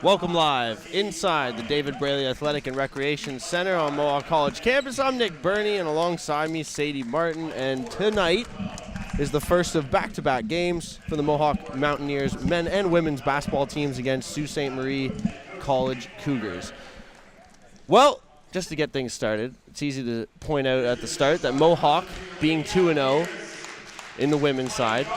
Welcome live inside the David Braley Athletic and Recreation Center on Mohawk College campus. I'm Nick Birnie, and alongside me, Sadie Martin. And tonight is the first of back-to-back games for the Mohawk Mountaineers men and women's basketball teams against Sault Ste. Marie College Cougars. Well, just to get things started, it's easy to point out at the start that Mohawk, being 2-0 in the women's side,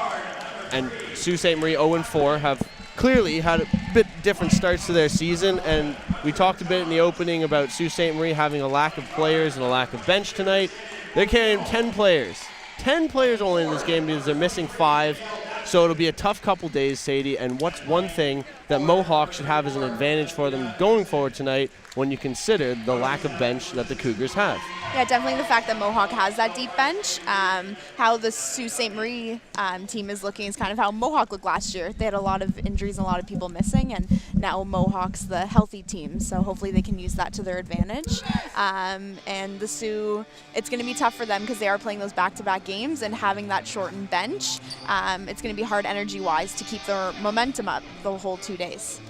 and Sault Ste. Marie 0-4, have clearly had a bit different starts to their season, and we talked a bit in the opening about Sault Ste. Marie having a lack of players and a lack of bench tonight. They're carrying 10 players. 10 players only in this game because they're missing 5, so it'll be a tough couple days, Sadie, and what's one thing that Mohawk should have as an advantage for them going forward tonight when you consider the lack of bench that the Cougars have? Yeah, definitely the fact that Mohawk has that deep bench. How the Sault Ste. Marie team is looking is kind of how Mohawk looked last year. They had a lot of injuries and a lot of people missing, and now Mohawk's the healthy team, so hopefully they can use that to their advantage. And the Sioux, it's going to be tough for them because they are playing those back-to-back games, and having that shortened bench, it's going to be hard energy-wise to keep their momentum up the whole 2 days.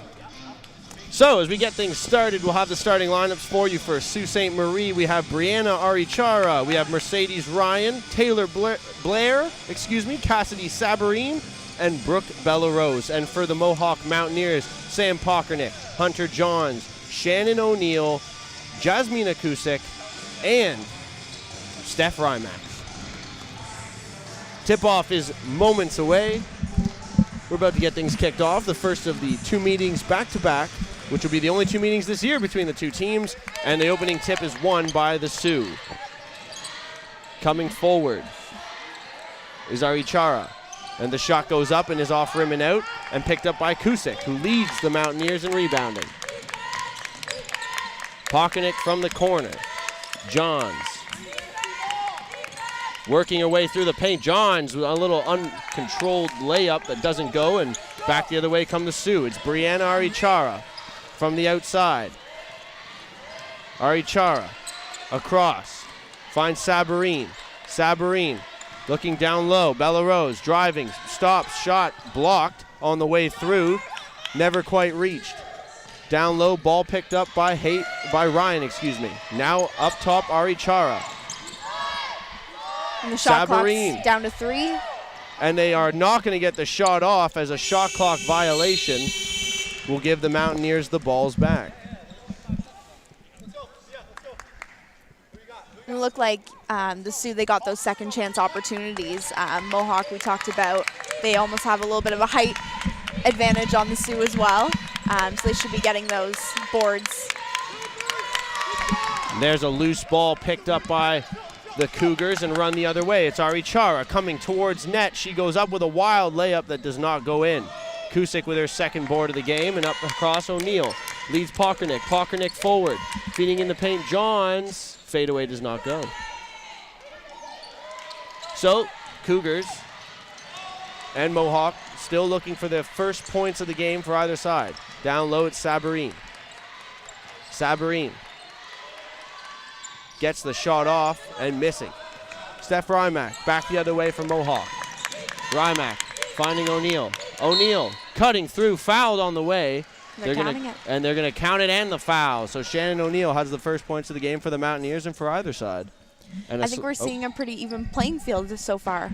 So as we get things started, we'll have the starting lineups for you. For Sault Ste. Marie, we have Brianna Arichara, we have Mercedes Ryan, Taylor Blair, Cassidy Sabarine, and Brooke Bellarose. And for the Mohawk Mountaineers, Sam Pockernick, Hunter Johns, Shannon O'Neill, Jasmina Kusik, and Steph Rymax. Tip-off is moments away. We're about to get things kicked off. The first of the 2 meetings back-to-back, which will be the only 2 meetings this year between the 2 teams, and the opening tip is won by the Sioux. Coming forward is Arichara, and the shot goes up and is off rim and out, and picked up by Kusik, who leads the Mountaineers in rebounding. Pockernick from the corner. Johns working her way through the paint. Johns with a little uncontrolled layup that doesn't go, and back the other way come the Sioux. It's Brianna Arichara from the outside. Arichara across. Finds Sabarine. Sabarine looking down low. Bellarose driving. Stops. Shot blocked on the way through. Never quite reached. Down low. Ball picked up by Ryan. Now up top, Arichara. And the shot Sabarine clock's down to 3. And they are not going to get the shot off, as a shot clock violation will give the Mountaineers the balls back. It looked like the Sioux, they got those second chance opportunities. Mohawk, we talked about, they almost have a little bit of a height advantage on the Sioux as well. So they should be getting those boards. And there's a loose ball picked up by the Cougars and run the other way. It's Arichara coming towards net. She goes up with a wild layup that does not go in. Kusik with her second board of the game, and up across O'Neill. Leads Pockernick. Pockernick forward. Feeding in the paint. Johns. Fadeaway does not go. So, Cougars and Mohawk still looking for their first points of the game for either side. Down low, it's Sabarine. Sabarine gets the shot off and missing. Steph Rymack back the other way from Mohawk. Rymack finding O'Neill. O'Neill cutting through, fouled on the way. They're counting it. And they're going to count it and the foul. So Shannon O'Neill has the first points of the game for the Mountaineers and for either side. And I think we're seeing a pretty even playing field so far.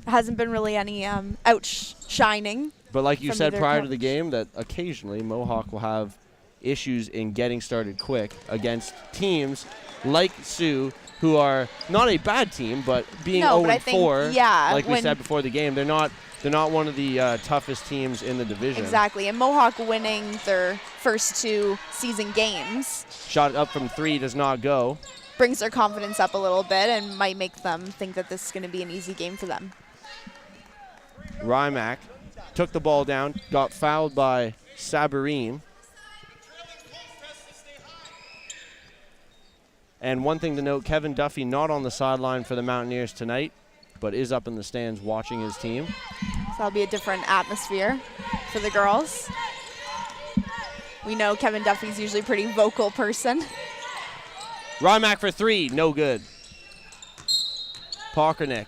Hasn't been really any outshining. But like you said prior to the game, that occasionally Mohawk will have issues in getting started quick against teams like Sioux, who are not a bad team, but being 0-4, like we said before the game, they're not one of the toughest teams in the division. Exactly, and Mohawk winning their first 2 season games. Shot up from 3 does not go. Brings their confidence up a little bit and might make them think that this is going to be an easy game for them. Rymack took the ball down, got fouled by Sabarine. And one thing to note, Kevin Duffy not on the sideline for the Mountaineers tonight, but is up in the stands watching his team. So that'll be a different atmosphere for the girls. We know Kevin Duffy's usually a pretty vocal person. Rymack for 3, no good. Pockernick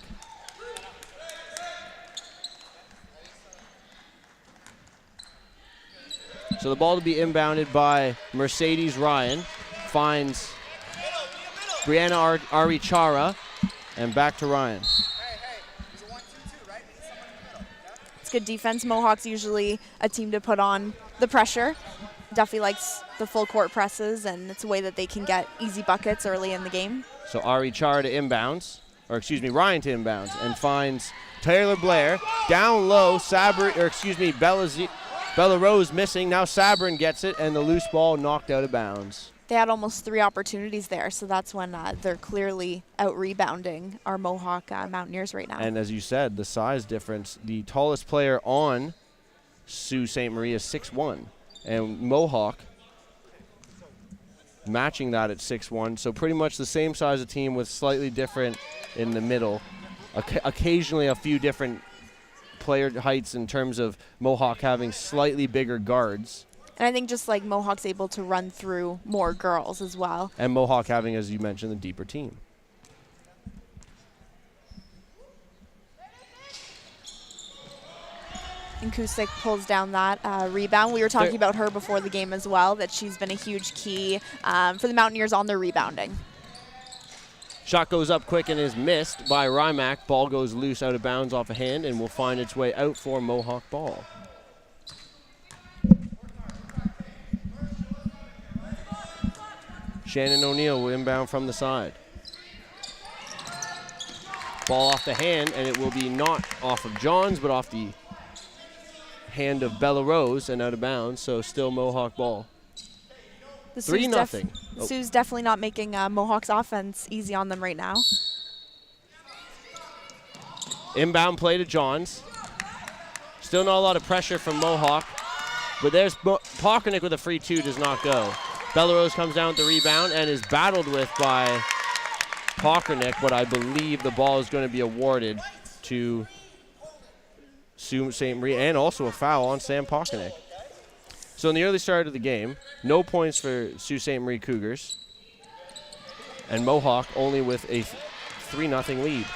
So the ball to be inbounded by Mercedes Ryan. Finds Brianna Arichara, and back to Ryan. It's good defense. Mohawk's usually a team to put on the pressure. Duffy likes the full court presses, and it's a way that they can get easy buckets early in the game. So Arichara to inbounds, Ryan to inbounds, and finds Taylor Blair down low. Bella Rose missing. Now Sabrin gets it, and the loose ball knocked out of bounds. They had almost 3 opportunities there, so that's when they're clearly out-rebounding our Mohawk Mountaineers right now. And as you said, the size difference, the tallest player on Sault Ste. Marie is 6'1", and Mohawk matching that at 6'1", so pretty much the same size of team with slightly different in the middle. Occasionally a few different player heights in terms of Mohawk having slightly bigger guards. And I think just like Mohawk's able to run through more girls as well. And Mohawk having, as you mentioned, the deeper team. And Kusik pulls down that rebound. We were talking about her before the game as well, that she's been a huge key for the Mountaineers on their rebounding. Shot goes up quick and is missed by Rymack. Ball goes loose out of bounds off a hand and will find its way out for Mohawk ball. Shannon O'Neill will inbound from the side. Ball off the hand, and it will be not off of Johns, but off the hand of Bella Rose and out of bounds, so still Mohawk ball. 3-0. Sue's definitely not making Mohawk's offense easy on them right now. Inbound play to Johns. Still not a lot of pressure from Mohawk, but there's Pockernick with a free 2, does not go. Bella Rose comes down with the rebound and is battled with by Pockernick, but I believe the ball is going to be awarded to Sault Ste. Marie, and also a foul on Sam Pockernick. So in the early start of the game, no points for Sault Ste. Marie Cougars, and Mohawk only with a 3-0 lead.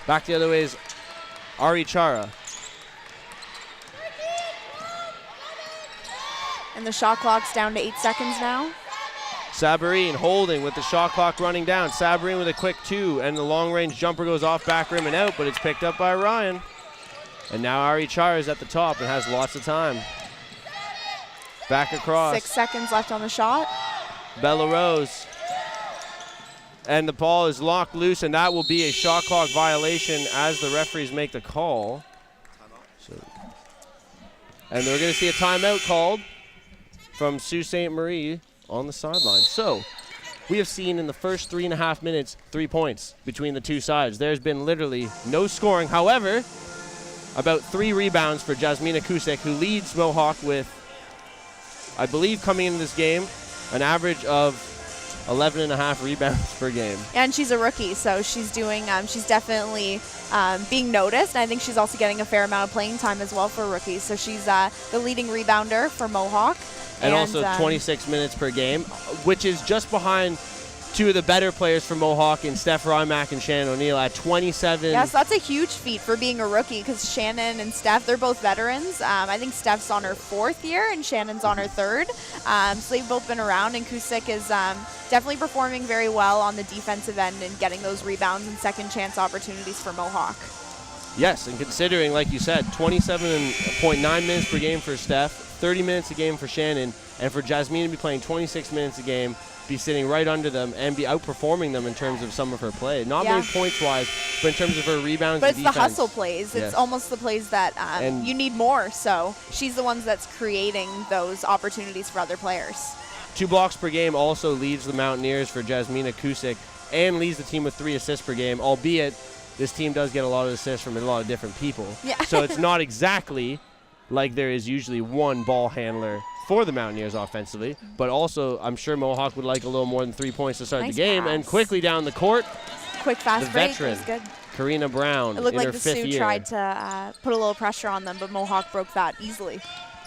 Back the other way is Arichara. And the shot clock's down to 8 seconds now. Sabarine holding with the shot clock running down. Sabarine with a quick 2, and the long-range jumper goes off back rim and out, but it's picked up by Ryan. And now Arichara is at the top and has lots of time. Back across. 6 seconds left on the shot. Bella Rose. And the ball is locked loose, and that will be a shot clock violation as the referees make the call. And they're going to see a timeout called from Sault Ste. Marie on the sideline. So we have seen in the first 3.5 minutes 3 points between the two sides. There's been literally no scoring. However, about 3 rebounds for Jasmina Kusik, who leads Mohawk with, I believe, coming into this game, an average of 11.5 rebounds per game. And she's a rookie, so she's doing, she's definitely being noticed. And I think she's also getting a fair amount of playing time as well for rookies. So she's the leading rebounder for Mohawk. And also 26 minutes per game, which is just behind 2 of the better players for Mohawk in Steph Rymack and Shannon O'Neill at 27. Yes, that's a huge feat for being a rookie, because Shannon and Steph, they're both veterans. I think Steph's on her 4th year and Shannon's on her 3rd. So they've both been around, and Kusik is definitely performing very well on the defensive end and getting those rebounds and second chance opportunities for Mohawk. Yes, and considering, like you said, 27.9 minutes per game for Steph, 30 minutes a game for Shannon, and for Jasmine to be playing 26 minutes a game, be sitting right under them, and be outperforming them in terms of some of her play. Not many points-wise, but in terms of her rebounds but and defense. But it's the hustle plays. It's almost the plays that you need more, so she's the one that's creating those opportunities for other players. 2 blocks per game also leads the Mountaineers for Jasmina Kusik, and leads the team with 3 assists per game, albeit this team does get a lot of assists from a lot of different people. Yeah. So it's not exactly like there is usually one ball handler for the Mountaineers offensively, but also I'm sure Mohawk would like a little more than 3 points to start the game. Pass. And quickly down the court, quick fast the break. veteran, was good. Karina Brown, it looked in like her the 5th Sioux year. tried to put a little pressure on them, but Mohawk broke that easily.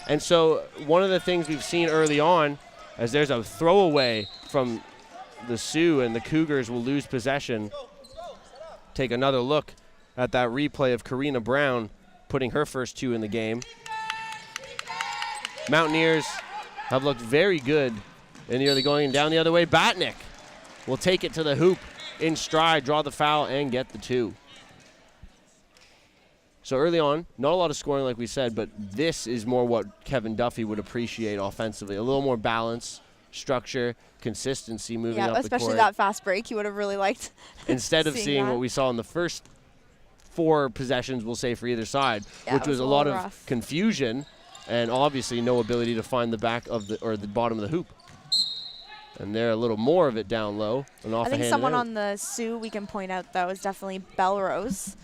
And so one of the things we've seen early on, as there's a throwaway from the Sioux, and the Cougars will lose possession. Take another look at that replay of Karina Brown putting her first 2 in the game. Mountaineers have looked very good in the early going, and down the other way, Batnick will take it to the hoop in stride, draw the foul, and get the 2. So early on, not a lot of scoring like we said, but this is more what Kevin Duffy would appreciate offensively. A little more balance, structure, consistency moving up the court. Especially that fast break, he would have really liked. Instead of seeing what we saw in the first 4 possessions, we'll say, for either side, which was a lot of confusion and obviously no ability to find the back of the bottom of the hoop. And there a little more of it down low. And off I think someone on the Sioux we can point out, though, is definitely Belrose.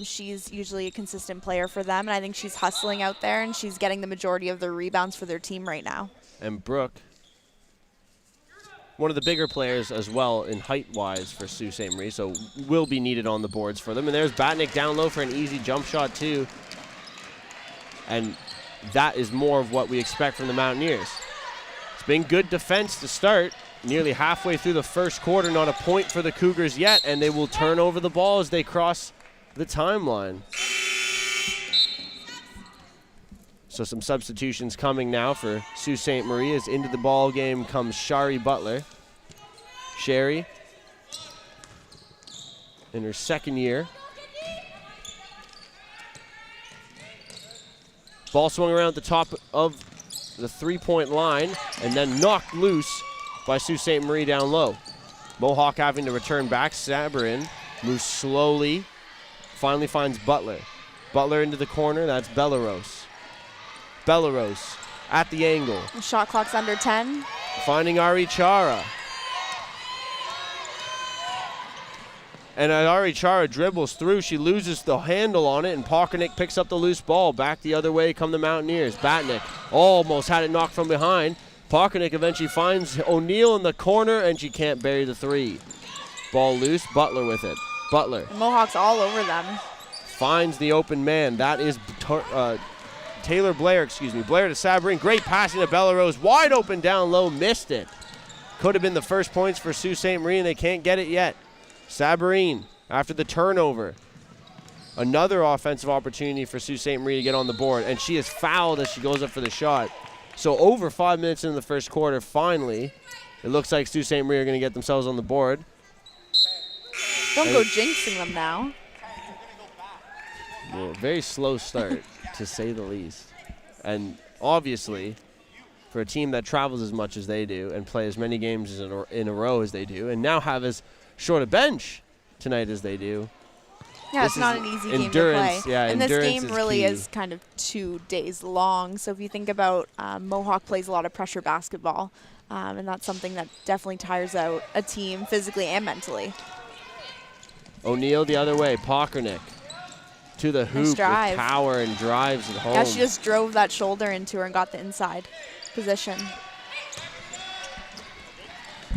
She's usually a consistent player for them, and I think she's hustling out there, and she's getting the majority of the rebounds for their team right now. And Brooke, one of the bigger players as well in height-wise for Sault Ste. Marie, so will be needed on the boards for them. And there's Batnick down low for an easy jump shot, too. And that is more of what we expect from the Mountaineers. It's been good defense to start. Nearly halfway through the first quarter, not a point for the Cougars yet, and they will turn over the ball as they cross the timeline. So some substitutions coming now for Sault Ste. Marie as into the ball game comes Shari Butler. Sherry in her second year. Ball swung around at the top of the 3-point line and then knocked loose by Sault Ste. Marie down low. Mohawk having to return back. Sabarin moves slowly, finally finds Butler. Butler into the corner, that's Belrose. Belrose at the angle. The shot clock's under 10. Finding Ari Chara. And as Ari Chara dribbles through, she loses the handle on it, and Pockernick picks up the loose ball. Back the other way come the Mountaineers. Batnick almost had it knocked from behind. Pockernick eventually finds O'Neill in the corner, and she can't bury the 3. Ball loose, Butler with it. Butler. The Mohawks all over them. Finds the open man. That is Taylor Blair, Blair to Sabarin. Great passing to Belrose. Wide open down low, missed it. Could have been the first points for Sault Ste. Marie, and they can't get it yet. Sabarin after the turnover. Another offensive opportunity for Sault Ste. Marie to get on the board, and she is fouled as she goes up for the shot. So over 5 minutes in the first quarter, finally, it looks like Sault Ste. Marie are going to get themselves on the board. Don't go jinxing them now. Well, very slow start, to say the least. And obviously, for a team that travels as much as they do and play as many games in a row as they do, and now have as short a bench tonight as they do. Yeah, it's not an easy game to play. Yeah, and this game really key. is kind of 2 days long. So if you think about Mohawk plays a lot of pressure basketball, and that's something that definitely tires out a team physically and mentally. O'Neill the other way, Pockernick to the hoop with power and drives it home. Yeah, she just drove that shoulder into her and got the inside position.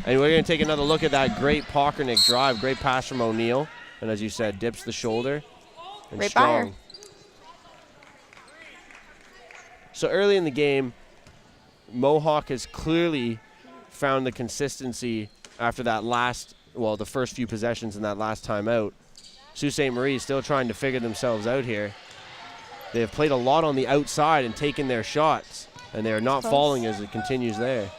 And we're going to take another look at that great Pockernick drive. Great pass from O'Neill. And as you said, dips the shoulder. And right strong. by her. So early in the game, Mohawk has clearly found the consistency after that the first few possessions in that last timeout. Sault Ste. Marie is still trying to figure themselves out here. They have played a lot on the outside and taken their shots, and they are not falling as it continues there.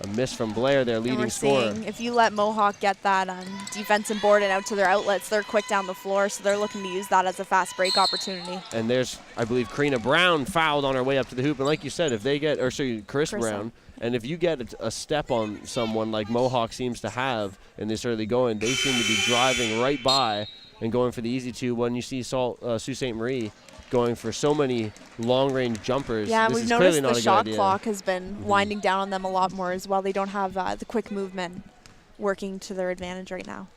A miss from Blair, their leading scorer. If you let Mohawk get that defensive board and out to their outlets, they're quick down the floor, so they're looking to use that as a fast break opportunity. And there's, I believe, Karina Brown fouled on her way up to the hoop. And like you said, if they get, Chris Brown, and if you get a step on someone like Mohawk seems to have in this early going, they seem to be driving right by and going for the easy 2 when you see Sault Ste. Marie going for so many long-range jumpers. Yeah, this we've is noticed not the a shot good idea. clock has been winding down on them a lot more as well. They don't have the quick movement working to their advantage right now.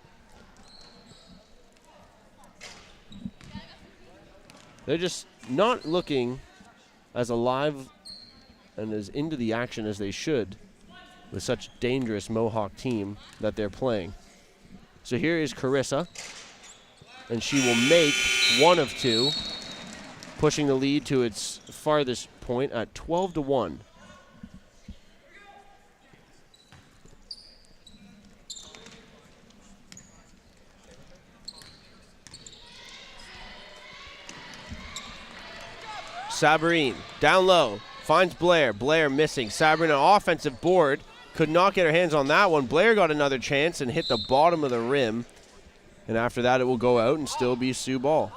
They're just not looking as alive and as into the action as they should with such a dangerous Mohawk team that they're playing. So here is Carissa, and she will make 1 of 2. Pushing the lead to its farthest point at 12-1. Sabarine down low, finds Blair. Blair missing. Sabarine an offensive board. Could not get her hands on that one. Blair got another chance and hit the bottom of the rim. And after that, it will go out and still be Sioux ball.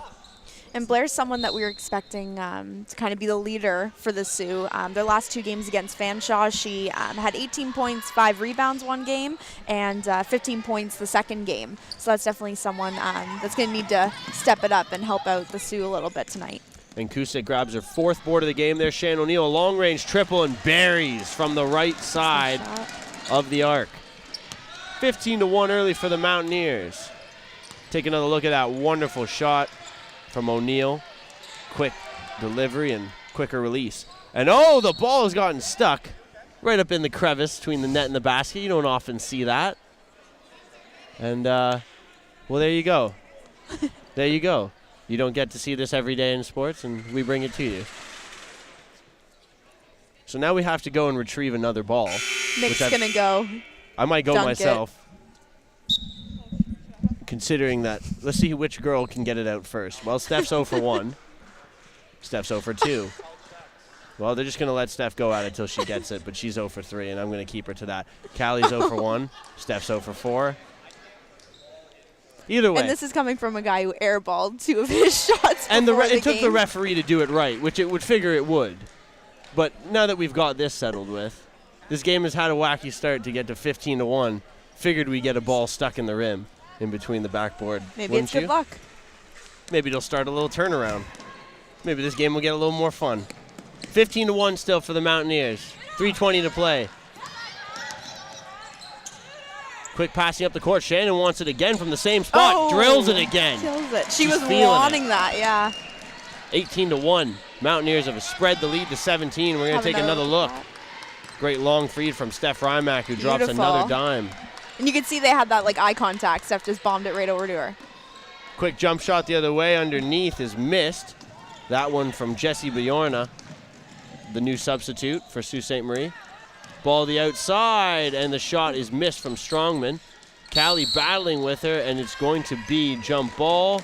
And Blair's someone that we were expecting to kind of be the leader for the Sioux. Their last 2 games against Fanshawe, she had 18 points, 5 rebounds one game, and 15 points the second game. So that's definitely someone that's going to need to step it up and help out the Sioux a little bit tonight. And Cusick grabs her 4th board of the game there. Shan O'Neill, a long-range triple and buries from the right side of the arc. 15-1 early for the Mountaineers. Take another look at that wonderful shot from O'Neill. Quick delivery and quicker release. And oh, the ball has gotten stuck right up in the crevice between the net and the basket. You don't often see that. And, well, there you go. There you go. You don't get to see this every day in sports, and we bring it to you. So now we have to go and retrieve another ball. Nick's going to go. I might go myself. Considering that, let's see which girl can get it out first. Well, Steph's 0 for 1. Steph's 0 for 2. Well, they're just going to let Steph go at it until she gets it, but she's 0 for 3, and I'm going to keep her to that. Callie's 0 for 1. Steph's 0 for 4. Either way. And this is coming from a guy who airballed 2 of his shots and it took game. the referee to do it right, which it would figure it would. But now that we've got this settled with, this game has had a wacky start to get to 15-1. Figured we'd get a ball stuck in the rim in between the backboard. Maybe it's good luck. Maybe it'll start a little turnaround. Maybe this game will get a little more fun. 15-1 still for the Mountaineers. 3:20 to play. Quick passing up the court. Shannon wants it again from the same spot. Oh, drills it again. Kills it. She was wanting that, yeah. 18-1. Mountaineers have spread the lead to 17. We're going to take another look. Great long feed from Steph Rymack, who drops another dime. And you can see they had that like eye contact. Steph just bombed it right over to her. Quick jump shot the other way underneath is missed. That one from Jessie Bjorna, the new substitute for Sault Ste. Marie. Ball the outside, and the shot is missed from Strongman. Callie battling with her, and it's going to be jump ball.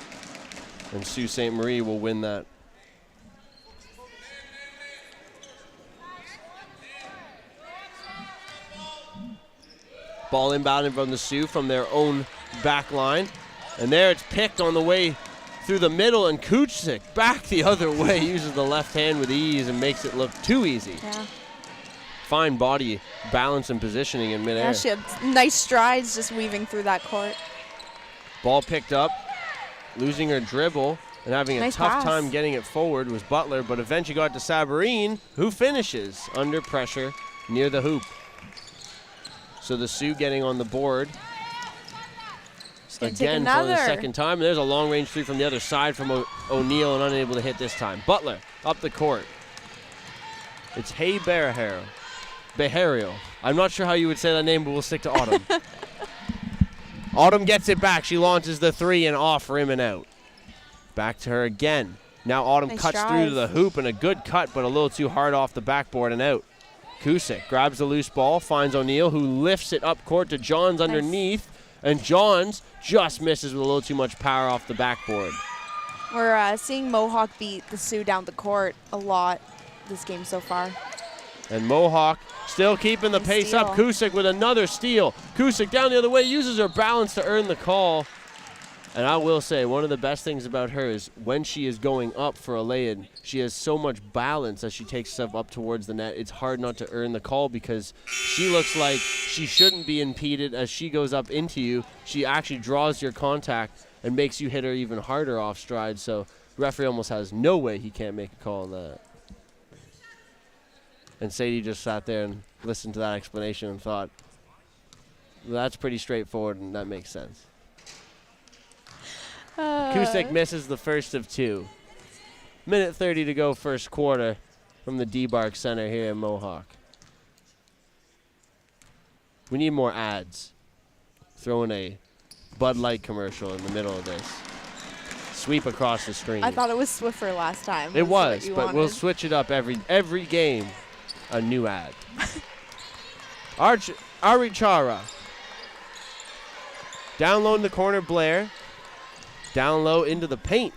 And Sault Ste. Marie will win that. Ball inbounded from the Sioux from their own back line. And there it's picked on the way through the middle, and Kuchik back the other way, uses the left hand with ease and makes it look too easy. Yeah. Fine body balance and positioning in midair. Yeah, she had nice strides just weaving through that court. Ball picked up, losing her dribble and having a tough time getting it forward was Butler, but eventually got to Sabarine, who finishes under pressure near the hoop. So the Sioux getting on the board again for the second time. And there's a long-range three from the other side from O'Neill and unable to hit this time. Butler up the court. It's Hey Behario. I'm not sure how you would say that name, but we'll stick to Autumn. Autumn gets it back. She launches the three and off, rim and out. Back to her again. Now Autumn cuts through to the hoop, and a good cut, but a little too hard off the backboard and out. Kusick grabs the loose ball, finds O'Neill, who lifts it up court to Johns underneath, and Johns just misses with a little too much power off the backboard. We're seeing Mohawk beat the Sioux down the court a lot this game so far. And Mohawk still keeping the pace up. Kusick with another steal. Kusick down the other way, uses her balance to earn the call. And I will say, one of the best things about her is when she is going up for a lay-in, she has so much balance as she takes herself up towards the net. It's hard not to earn the call because she looks like she shouldn't be impeded as she goes up into you. She actually draws your contact and makes you hit her even harder off stride. So the referee almost has no way he can't make a call on that. And Sadie just sat there and listened to that explanation and thought, well, that's pretty straightforward and that makes sense. Kusick misses the first of two. Minute 30 to go first quarter from the D-Bark Center here in Mohawk. We need more ads. Throw in a Bud Light commercial in the middle of this. Sweep across the screen. I thought it was Swiffer last time. It was, but we'll switch it up every game. A new ad. Arichara. Down low in the corner, Blair. Down low into the paint.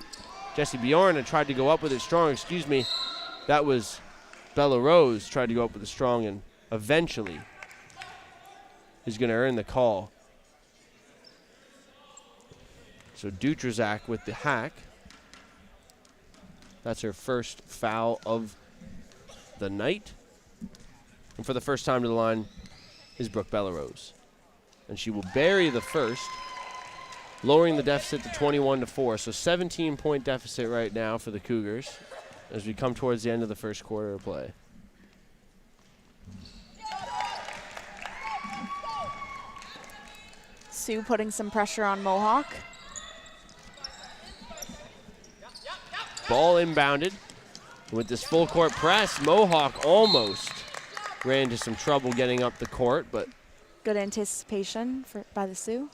Jessie Bjorn tried to go up with it strong, That was Bella Rose tried to go up with a strong and eventually is going to earn the call. So Dutrazak with the hack. That's her first foul of the night. And for the first time to the line is Brooke Bellarose. And she will bury the first, lowering the deficit to 21-4. So 17-point deficit right now for the Cougars as we come towards the end of the first quarter of play. Sue putting some pressure on Mohawk. Ball inbounded. With this full court press, Mohawk almost ran into some trouble getting up the court, but good anticipation by the Sioux.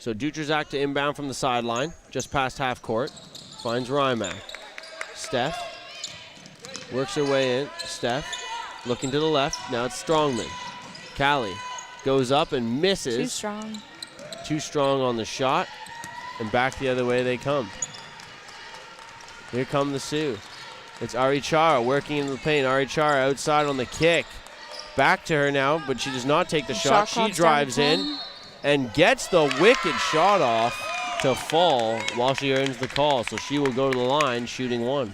so Dutrazak to inbound from the sideline, just past half court. Finds Rymack. Steph works her way in. Steph looking to the left. Now it's Strongman. Callie goes up and misses. Too strong. Too strong on the shot. And back the other way they come. Here come the Sioux. It's Ari Chara working into the paint. Ari Chara outside on the kick. Back to her now, but she does not take the shot. She drives in and gets the wicked shot off to fall while she earns the call. So she will go to the line shooting one.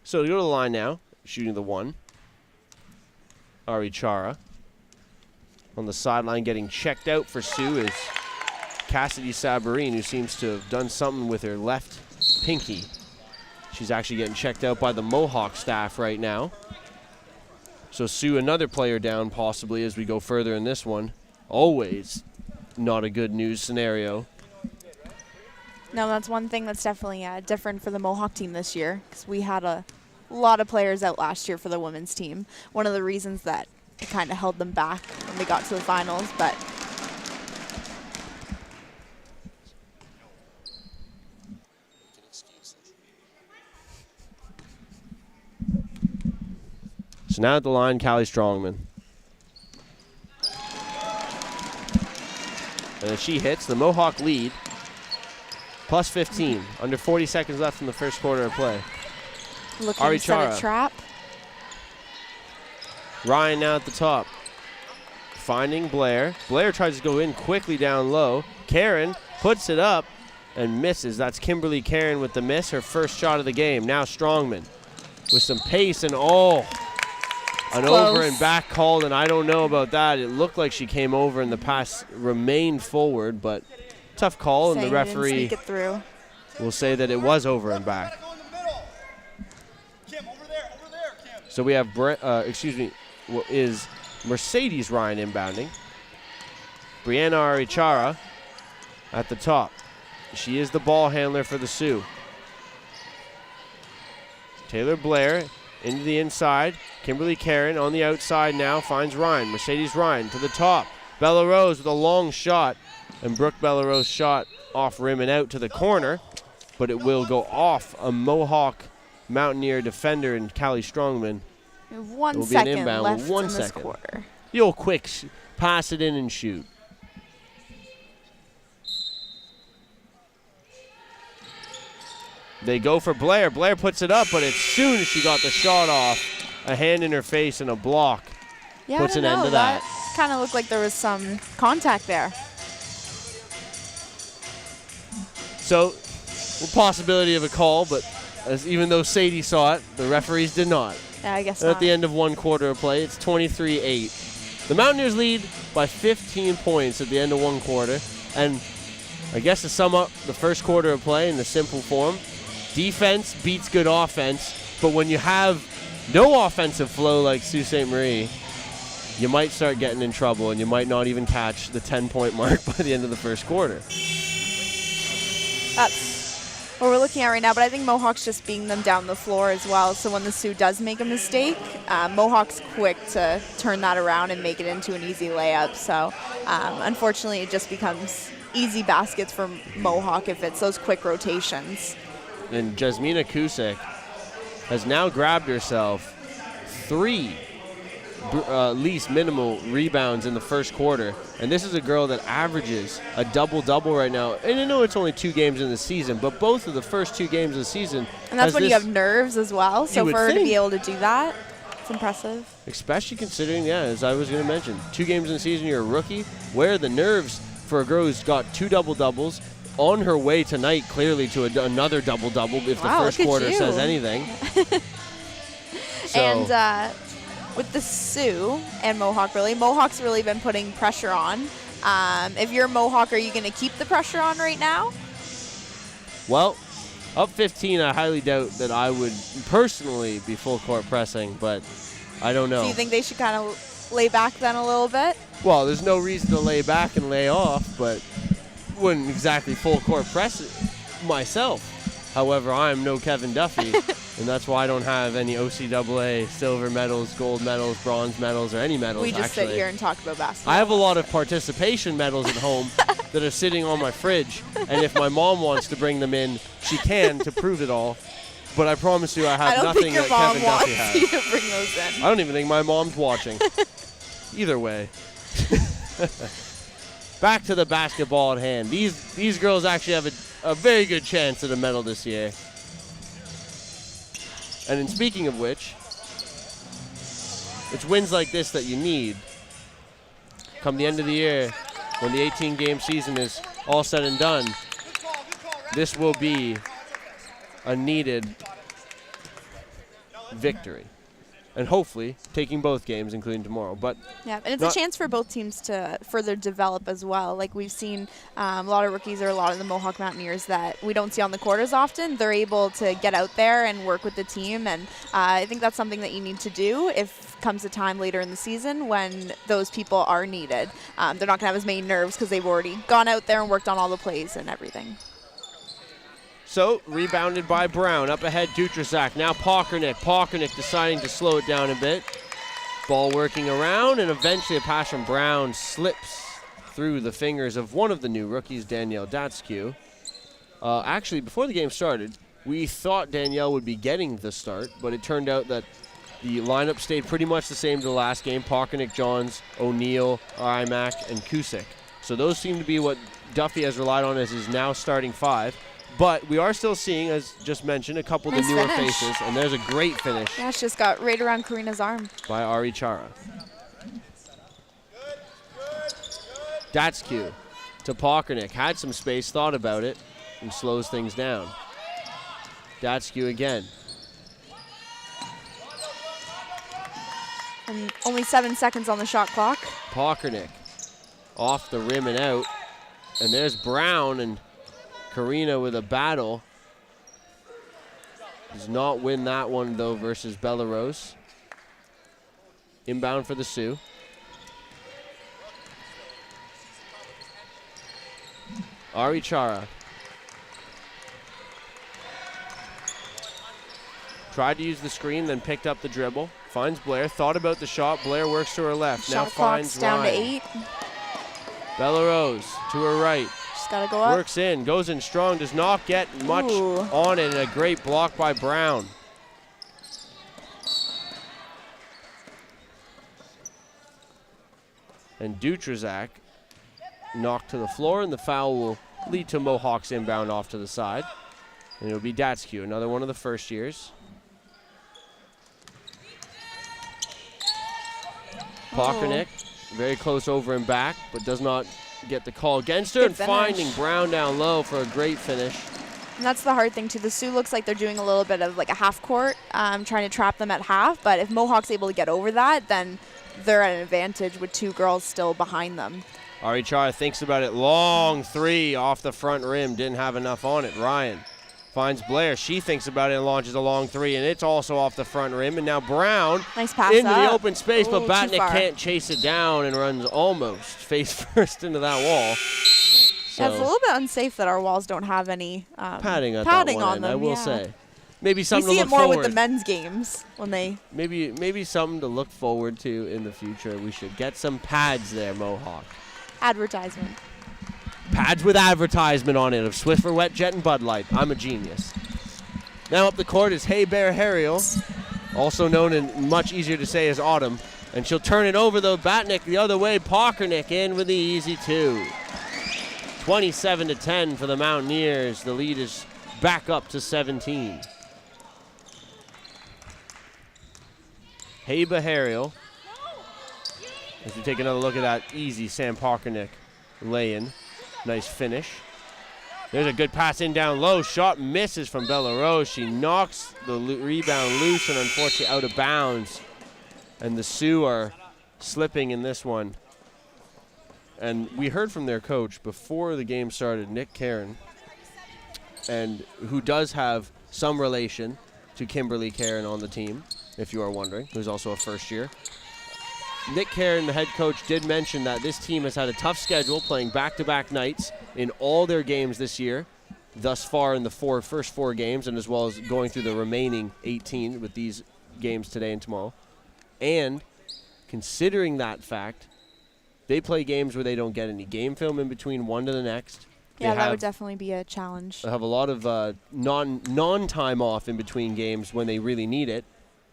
So to go to the line now, shooting the one. Ari Chara. On the sideline getting checked out for Sioux is Cassidy Sabarine, who seems to have done something with her left pinky. She's actually getting checked out by the Mohawk staff right now. So Sioux, another player down possibly as we go further in this one. Always not a good news scenario. No, that's one thing that's definitely different for the Mohawk team this year, because we had a lot of players out last year for the women's team. One of the reasons that it kind of held them back when they got to the finals, but so now at the line, Callie Strongman. And if she hits, the Mohawk lead. Plus 15. Under 40 seconds left in the first quarter of play. looking Ari to set Chara. a trap. Ryan now at the top. Finding Blair. Blair tries to go in quickly down low. Karen puts it up and misses. That's Kimberly Karen with the miss, her first shot of the game. Now Strongman with some pace and an over and back called, and I don't know about that. It looked like she came over and the pass remained forward, but tough call, and the referee will say that it was over and back. So we have, is Mercedes Ryan inbounding. Brianna Arichara at the top. She is the ball handler for the Sioux. Taylor Blair into the inside. Kimberly Karen on the outside now finds Ryan. Mercedes Ryan to the top. Bella Rose with a long shot. And Brooke Bella Rose shot off rim and out to the corner. But it will go off a Mohawk Mountaineer defender and Callie Strongman. 1 second left in this second. quarter. The old quick pass it in and shoot. They go for Blair. Blair puts it up, but as soon as she got the shot off, a hand in her face and a block puts an end to that. Kind of looked like there was some contact there. So, possibility of a call, but even though Sadie saw it, the referees did not. Yeah, I guess At not. the end of one quarter of play, it's 23-8. The Mountaineers lead by 15 points at the end of one quarter. And I guess to sum up the first quarter of play in the simple form, defense beats good offense, but when you have no offensive flow like Sault Ste. Marie, you might start getting in trouble and you might not even catch the 10-point mark by the end of the first quarter. That's what we're looking at right now, but I think Mohawk's just beating them down the floor as well. So when the Sioux does make a mistake, Mohawk's quick to turn that around and make it into an easy layup. So unfortunately, it just becomes easy baskets for Mohawk if it's those quick rotations. And Jasmina Kusek has now grabbed herself 3 least minimal rebounds in the first quarter. And this is a girl that averages a double-double right now. And I know it's only 2 games in the season, but both of the first 2 games of the season. And that's when you have nerves as well. So for her to be able to do that, it's impressive. Especially considering, as I was going to mention, 2 games in the season, you're a rookie. Where are the nerves for a girl who's got 2 double-doubles on her way tonight clearly to another double-double if the first quarter says anything. So. And with the Sioux and Mohawk, Mohawk's really been putting pressure on. If you're Mohawk, are you going to keep the pressure on right now? Well, up 15, I highly doubt that I would personally be full court pressing, but I don't know. Do you think they should kind of lay back then a little bit? Well, there's no reason to lay back and lay off, but wouldn't exactly full court press it myself. However, I'm no Kevin Duffy, and that's why I don't have any OCAA silver medals, gold medals, bronze medals, or any medals. We just sit here and talk about basketball. I have a lot of participation medals at home that are sitting on my fridge, and if my mom wants to bring them in, she can to prove it all. But I promise you I have nothing that Kevin Duffy has. I don't think your mom wants you to bring those in. I don't even think my mom's watching. Either way. Back to the basketball at hand. These girls actually have a very good chance at a medal this year. And in speaking of which, it's wins like this that you need. Come the end of the year, when the 18-game season is all said and done, this will be a needed victory. And hopefully taking both games, including tomorrow. But yeah, and it's a chance for both teams to further develop as well. Like we've seen a lot of rookies or a lot of the Mohawk Mountaineers that we don't see on the court as often. They're able to get out there and work with the team, and I think that's something that you need to do if comes a time later in the season when those people are needed. They're not going to have as many nerves because they've already gone out there and worked on all the plays and everything. So, rebounded by Brown. Up ahead, Dutrasak. Now Pockernick. Pockernick deciding to slow it down a bit. Ball working around, and eventually a pass from Brown slips through the fingers of one of the new rookies, Danielle Datskew. Actually, before the game started, we thought Danielle would be getting the start, but it turned out that the lineup stayed pretty much the same to the last game. Pockernick, Johns, O'Neill, Imack, and Kusik. So those seem to be what Duffy has relied on as his now starting 5. But we are still seeing, as just mentioned, a couple of the newer faces, and there's a great finish. Yeah, she just got right around Karina's arm. By Ari Chara. Datskew to Pockernick. Had some space, thought about it, and slows things down. Datskew again. And only 7 seconds on the shot clock. Pockernick off the rim and out. And there's Brown, and Karina with a battle. Does not win that one, though, versus Belarus. Inbound for the Sioux. Ari Chara. Tried to use the screen, then picked up the dribble. Finds Blair, thought about the shot. Blair works to her left. Shot now finds down Ryan. to 8. Belarus to her right. Just gotta go up. Works in, goes in strong, does not get much on it, and a great block by Brown. And Dutrazak knocked to the floor, and the foul will lead to Mohawk's inbound off to the side. And it'll be Datskew, another one of the first years. Pockernick, very close over and back, but does not get the call against her. And finding Brown down low for a great finish. And that's the hard thing, too. The Sioux looks like they're doing a little bit of like a half court, trying to trap them at half. But if Mohawk's able to get over that, then they're at an advantage with 2 girls still behind them. Ari Chara thinks about it. Long 3 off the front rim. Didn't have enough on it. Ryan finds Blair. She thinks about it and launches a long 3, and it's also off the front rim. And now Brown nice pass into up. the open space, but Batnick can't chase it down and runs almost face first into that wall. So Yeah, it's a little bit unsafe that our walls don't have any padding at padding that one on end, them. I will yeah. say. Maybe We something see to it look more forward. with the men's games when they. Maybe something to look forward to in the future. We should get some pads there, Mohawk. Advertisement. Pads with advertisement on it of Swiffer, Wet Jet, and Bud Light. I'm a genius. Now up the court is Hey Bear Harriel, also known and much easier to say as Autumn. And she'll turn it over, though. Batnick the other way. Pockernick in with the easy 2. 27-10 for the Mountaineers. The lead is back up to 17. Hey Harriel. As we take another look at that easy Sam Pockernick lay-in. Nice finish. There's a good pass in down low. Shot misses from Bella Rose. She knocks the rebound loose and unfortunately out of bounds. And the Sioux are slipping in this one. And we heard from their coach before the game started, Nick Caron, and who does have some relation to Kimberly Caron on the team, if you are wondering, who's also a first year. Nick Caron, the head coach, did mention that this team has had a tough schedule, playing back-to-back nights in all their games this year, thus far in the first four games, and as well as going through the remaining 18 with these games today and tomorrow. And considering that fact, they play games where they don't get any game film in between one to the next. Yeah, that would definitely be a challenge. They have a lot of non-time off in between games when they really need it.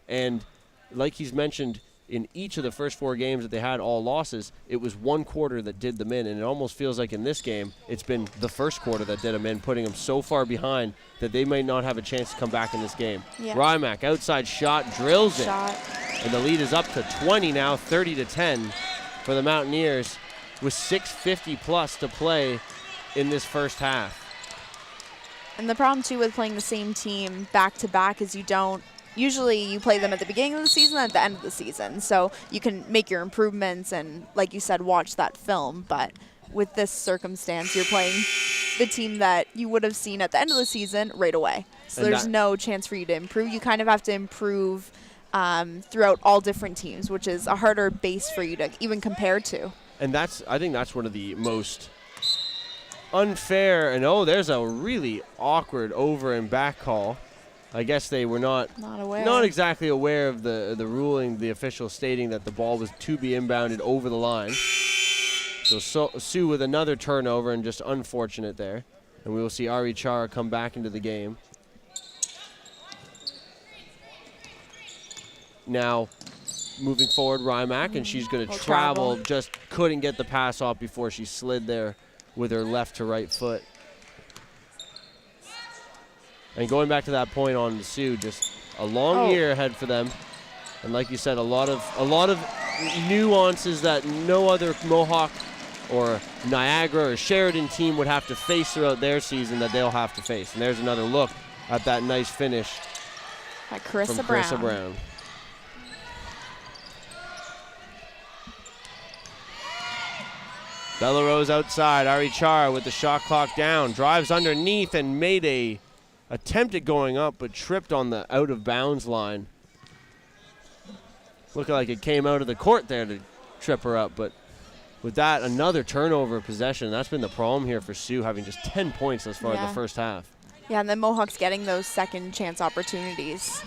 And like he's mentioned, in each of the first four games that they had all losses, it was one quarter that did them in. And it almost feels like in this game, it's been the first quarter that did them in, putting them so far behind that they may not have a chance to come back in this game. Yeah. Rymack, outside shot, drills it. Shot. And the lead is up to 20 now, 30-10 for the Mountaineers with 6:50 plus to play in this first half. And the problem, too, with playing the same team back-to-back is usually you play them at the beginning of the season and at the end of the season. So you can make your improvements and, like you said, watch that film. But with this circumstance, you're playing the team that you would have seen at the end of the season right away. So And there's no chance for you to improve. You kind of have to improve throughout all different teams, which is a harder base for you to even compare to. And I think that's one of the most unfair, and there's a really awkward over and back call. I guess they were not exactly aware of the ruling, the official stating that the ball was to be inbounded over the line. So Sioux with another turnover, and just unfortunate there. And we will see Ari Chara come back into the game. Now, moving forward, Rymack, and she's going to travel. Just couldn't get the pass off before she slid there with her left to right foot. And going back to that point on the Sioux, just a long year ahead for them. And like you said, a lot of nuances that no other Mohawk or Niagara or Sheridan team would have to face throughout their season that they'll have to face. And there's another look at that nice finish by from Carissa Brown. Bella Rose outside. Ari Chara with the shot clock down. Drives underneath and made a attempt at going up, but tripped on the out of bounds line. Looking like it came out of the court there to trip her up, but with that, another turnover possession. That's been the problem here for Sioux, having just 10 points thus far in the first half. Yeah, and then Mohawk's getting those second chance opportunities.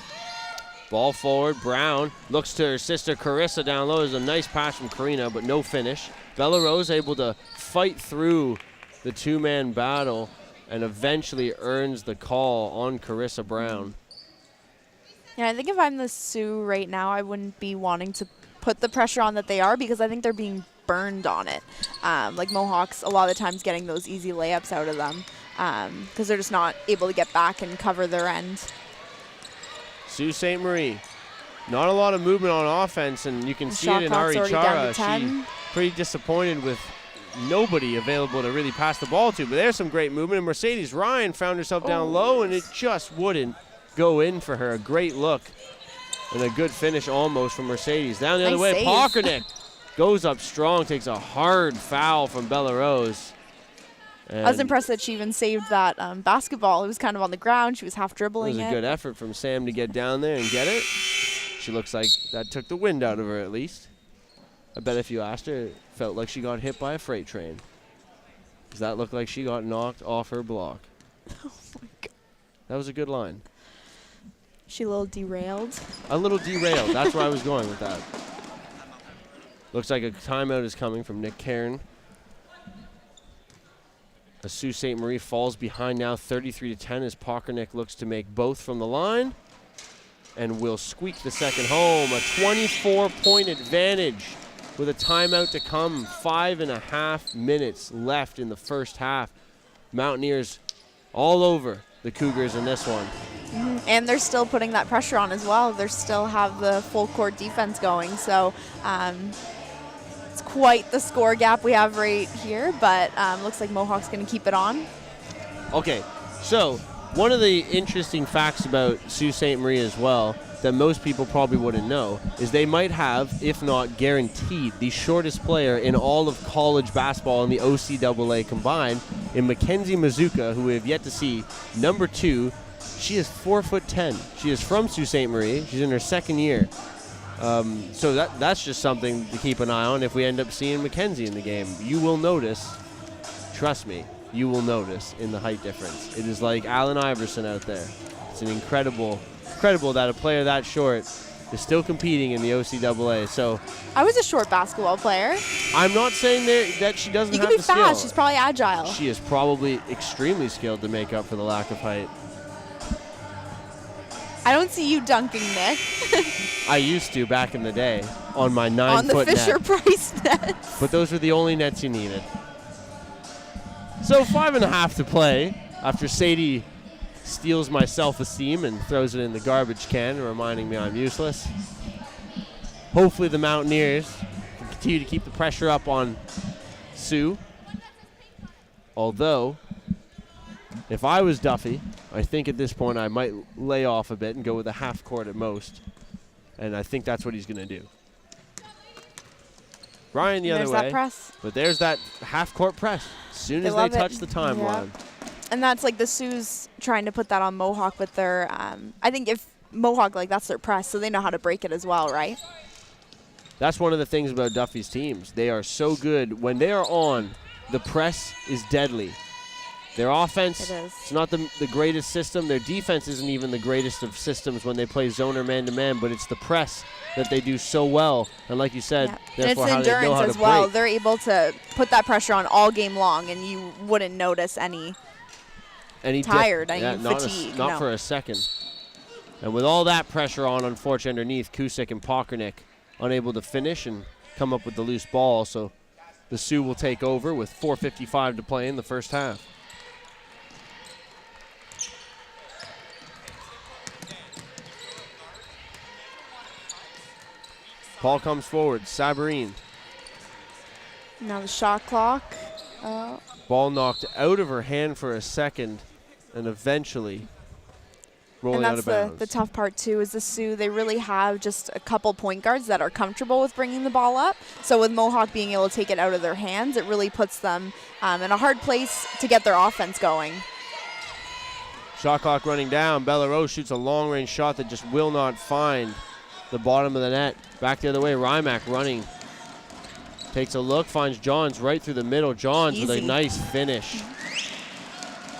Ball forward, Brown looks to her sister Carissa down low. There's a nice pass from Karina, but no finish. Bella Rose able to fight through the two-man battle and eventually earns the call on Carissa Brown. Yeah, I think if I'm the Sioux right now, I wouldn't be wanting to put the pressure on that they are, because I think they're being burned on it. Like Mohawks, a lot of the times getting those easy layups out of them because they're just not able to get back and cover their end. Sault Ste. Marie, not a lot of movement on offense, and you can see it in Ari Chara. She's pretty disappointed with nobody available to really pass the ball to, but there's some great movement. And Mercedes Ryan found herself down low, and it just wouldn't go in for her. A great look and a good finish almost from Mercedes. Down the other way, Pockernick goes up strong, takes a hard foul from Bella Rose. I was impressed that she even saved that basketball. It was kind of on the ground. She was half dribbling it. It was a good effort from Sam to get down there and get it. She looks like that took the wind out of her at least. I bet if you asked her, it felt like she got hit by a freight train. Does that look like she got knocked off her block? Oh my God. That was a good line. She a little derailed. A little derailed. That's where I was going with that. Looks like a timeout is coming from Nick Cairn. As Sault Ste. Marie falls behind now 33-10 as Pockernick looks to make both from the line and will squeak the second home. A 24-point advantage with a timeout to come. 5.5 minutes left in the first half. Mountaineers all over the Cougars in this one. And they're still putting that pressure on as well. They still have the full court defense going. So it's quite the score gap we have right here, but looks like Mohawk's going to keep it on. Okay, so one of the interesting facts about Sault Ste. Marie as well that most people probably wouldn't know is they might have, if not guaranteed, the shortest player in all of college basketball in the OCAA combined in Mackenzie Mazuka, who we have yet to see, number 2. She is 4'10". She is from Sault Ste. Marie. She's in her second year. So that's just something to keep an eye on if we end up seeing Mackenzie in the game. You will notice, trust me, you will notice in the height difference. It is like Allen Iverson out there. It's an incredible that a player that short is still competing in the OCAA. So I was a short basketball player. I'm not saying that she doesn't You have can the be fast. skill. She's probably agile. She is probably extremely skilled to make up for the lack of height. I don't see you dunking, Nick. I used to back in the day on my 9-foot net. On the Fisher-Price net. But those were the only nets you needed. So 5.5 to play after Sadie steals my self-esteem and throws it in the garbage can, reminding me I'm useless. Hopefully the Mountaineers can continue to keep the pressure up on Sue. Although, if I was Duffy, I think at this point I might lay off a bit and go with a half court at most. And I think that's what he's going to do. Ryan the other way. There's that press. But there's that half court press as soon as they touch the timeline. Yeah. And that's like the Sioux's trying to put that on Mohawk with their, I think if Mohawk, like that's their press, so they know how to break it as well, right? That's one of the things about Duffy's teams. They are so good. When they are on, the press is deadly. Their offense, it's not the greatest system. Their defense isn't even the greatest of systems when they play zone or man-to-man, but it's the press that they do so well. And like you said, therefore how they know how to as well. break. They're able to put that pressure on all game long, and you wouldn't notice any tired, any fatigue. Not for a second. And with all that pressure on, unfortunately, underneath, Cusick and Pockernick unable to finish and come up with the loose ball. So the Sioux will take over with 4:55 to play in the first half. Paul comes forward. Sabarine. Now the shot clock. Ball knocked out of her hand for a second and eventually rolling out of bounds. And that's the tough part, too, is the Sioux, they really have just a couple point guards that are comfortable with bringing the ball up. So with Mohawk being able to take it out of their hands, it really puts them in a hard place to get their offense going. Shot clock running down. Bella Rose shoots a long-range shot that just will not find the bottom of the net. Back the other way, Rymack running. Takes a look, finds Johns right through the middle. Johns with a nice finish.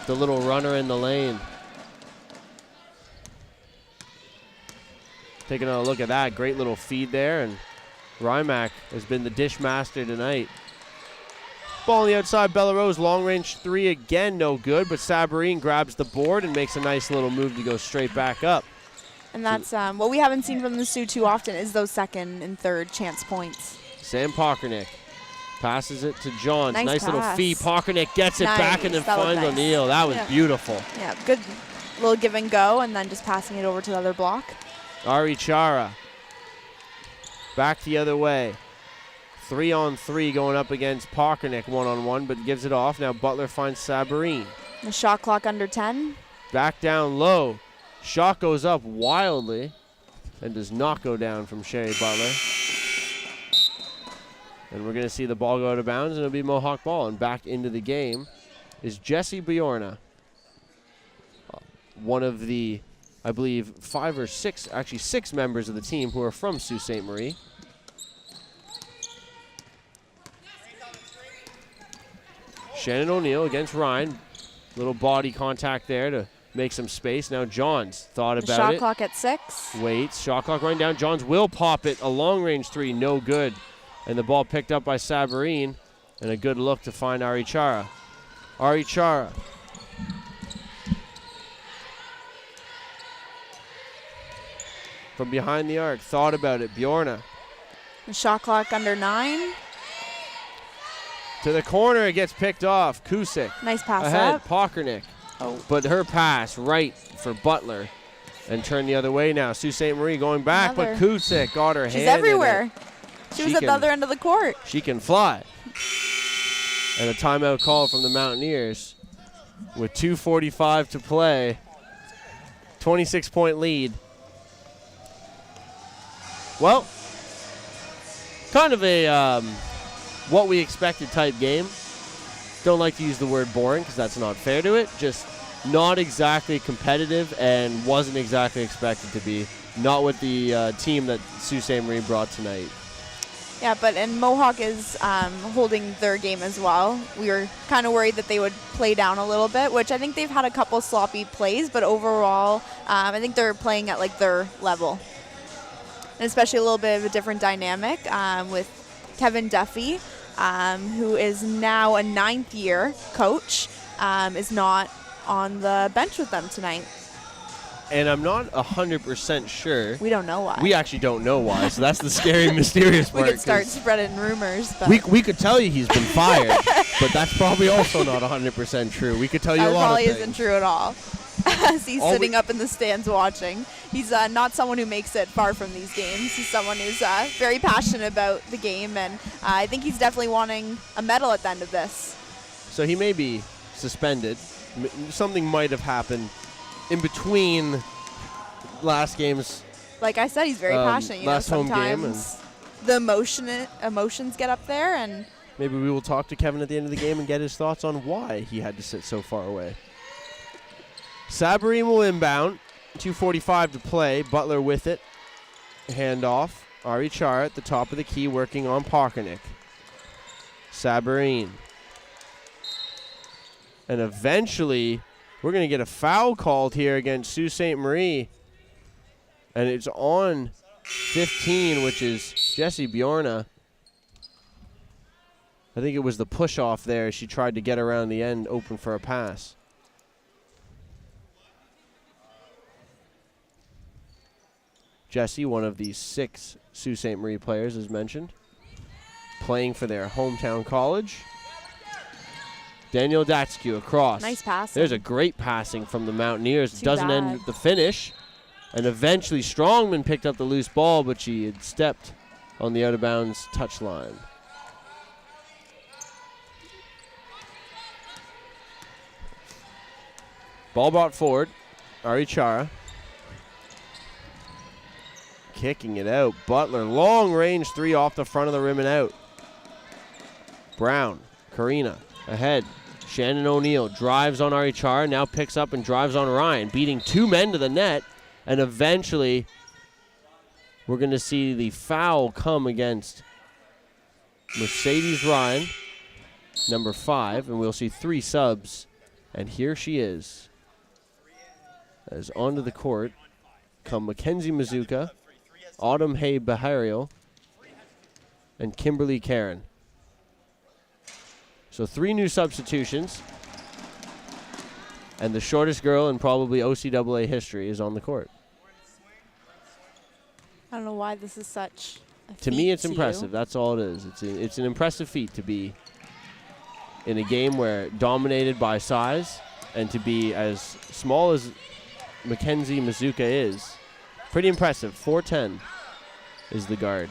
The little runner in the lane. Taking a look at that. Great little feed there, and Rymack has been the dish master tonight. Ball on the outside, Bella Rose, long-range three again, no good, but Sabarine grabs the board and makes a nice little move to go straight back up. And that's what we haven't seen from the Sioux too often is those second and third chance points. Sam Pockernick passes it to Johns. Nice little pass. feed. Pockernick gets it back and then finds nice. O'Neill. That was beautiful. Yeah, good little give and go, and then just passing it over to the other block. Ari Chara back the other way. 3-on-3 going up against Pockernick 1-on-1, but gives it off. Now Butler finds Sabarine. The shot clock under 10. Back down low. Shot goes up wildly and does not go down from Sherry Butler. And we're going to see the ball go out of bounds, and it'll be Mohawk ball. And back into the game is Jessie Bjorna. One of the, I believe, 5 or 6, actually 6 members of the team who are from Sault Ste. Marie. Shannon O'Neill against Ryan. Little body contact there to make some space. Now Johns thought about Shot it. clock at 6. Waits. Shot clock running down. Johns will pop it. A long-range 3, no good. And the ball picked up by Sabarine. And a good look to find Ari Chara. Ari Chara. From behind the arc. Thought about it. Bjorna. The shot clock under 9. To the corner. It gets picked off. Kusik. Nice pass Ahead. up. Pockernick. Oh. But her pass right for Butler. And turn the other way now. Sault Ste. Marie going back. Another. But Kusik got her hand. She's everywhere. She was at the can- other end of the court. She can fly. And a timeout call from the Mountaineers with 2:45 to play. 26-point lead. Well, kind of a what we expected type game. Don't like to use the word boring because that's not fair to it. Just not exactly competitive and wasn't exactly expected to be. Not with the team that Sault Ste. Marie brought tonight. Yeah, and Mohawk is holding their game as well. We were kind of worried that they would play down a little bit, which I think they've had a couple sloppy plays, but overall, I think they're playing at like their level. And especially a little bit of a different dynamic with Kevin Duffy, who is now a 9th-year coach, is not on the bench with them tonight. And I'm not 100% sure. We don't know why. We actually don't know why, so that's the scary, mysterious part. We could start spreading rumors. But We could tell you he's been fired, but that's probably also not 100% true. We could tell you that a lot of probably things. isn't true at all. As he's sitting up in the stands watching. He's not someone who makes it far from these games. He's someone who's very passionate about the game, and I think he's definitely wanting a medal at the end of this. So he may be suspended. Something might have happened in between last games. Like I said, he's very passionate. You know, last home game, and sometimes the emotions get up there, and maybe we will talk to Kevin at the end of the game and get his thoughts on why he had to sit so far away. Sabarine will inbound. 2:45 to play. Butler with it. Handoff. Ari Char at the top of the key working on Pockernick. Sabarine. And eventually, we're going to get a foul called here against Sault Ste. Marie. And it's on 15, which is Jessie Bjorna. I think it was the push-off there. She tried to get around the end, open for a pass. Jessie, one of the 6 Sault Ste. Marie players, as mentioned, playing for their hometown college. Daniel Datskew across. nice pass. There's a great passing from the Mountaineers. Too Doesn't end bad. with the finish. And eventually Strongman picked up the loose ball, but she had stepped on the out-of-bounds touchline. Ball brought forward. Ari Chara. Kicking it out. Butler, long range 3 off the front of the rim and out. Brown, Karina, ahead. Shannon O'Neill drives on Ari Chara, now picks up and drives on Ryan, beating 2 men to the net. And eventually, we're going to see the foul come against Mercedes Ryan, number 5, and we'll see 3 subs. And here she is. As onto the court come Mackenzie Mazuka, Autumn Hay Bahario, and Kimberly Karen. So 3 new substitutions. And the shortest girl in probably OCAA history is on the court. I don't know why this is such a To feat me, it's to impressive. you. That's all it is. It's an impressive feat to be in a game where dominated by size and to be as small as Mackenzie Mazuka is. Pretty impressive. 4'10" is the guard.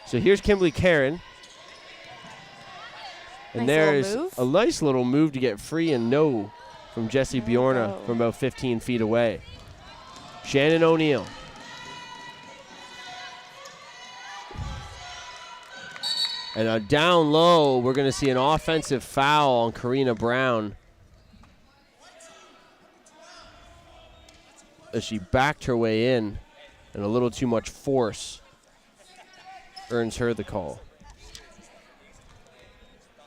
So here's Kimberly Karen. And Nice little there's move. a nice little move to get free and no from Jessie There we Bjorna go. from about 15 feet away. Shannon O'Neill. And down low, we're going to see an offensive foul on Karina Brown as she backed her way in, and a little too much force earns her the call.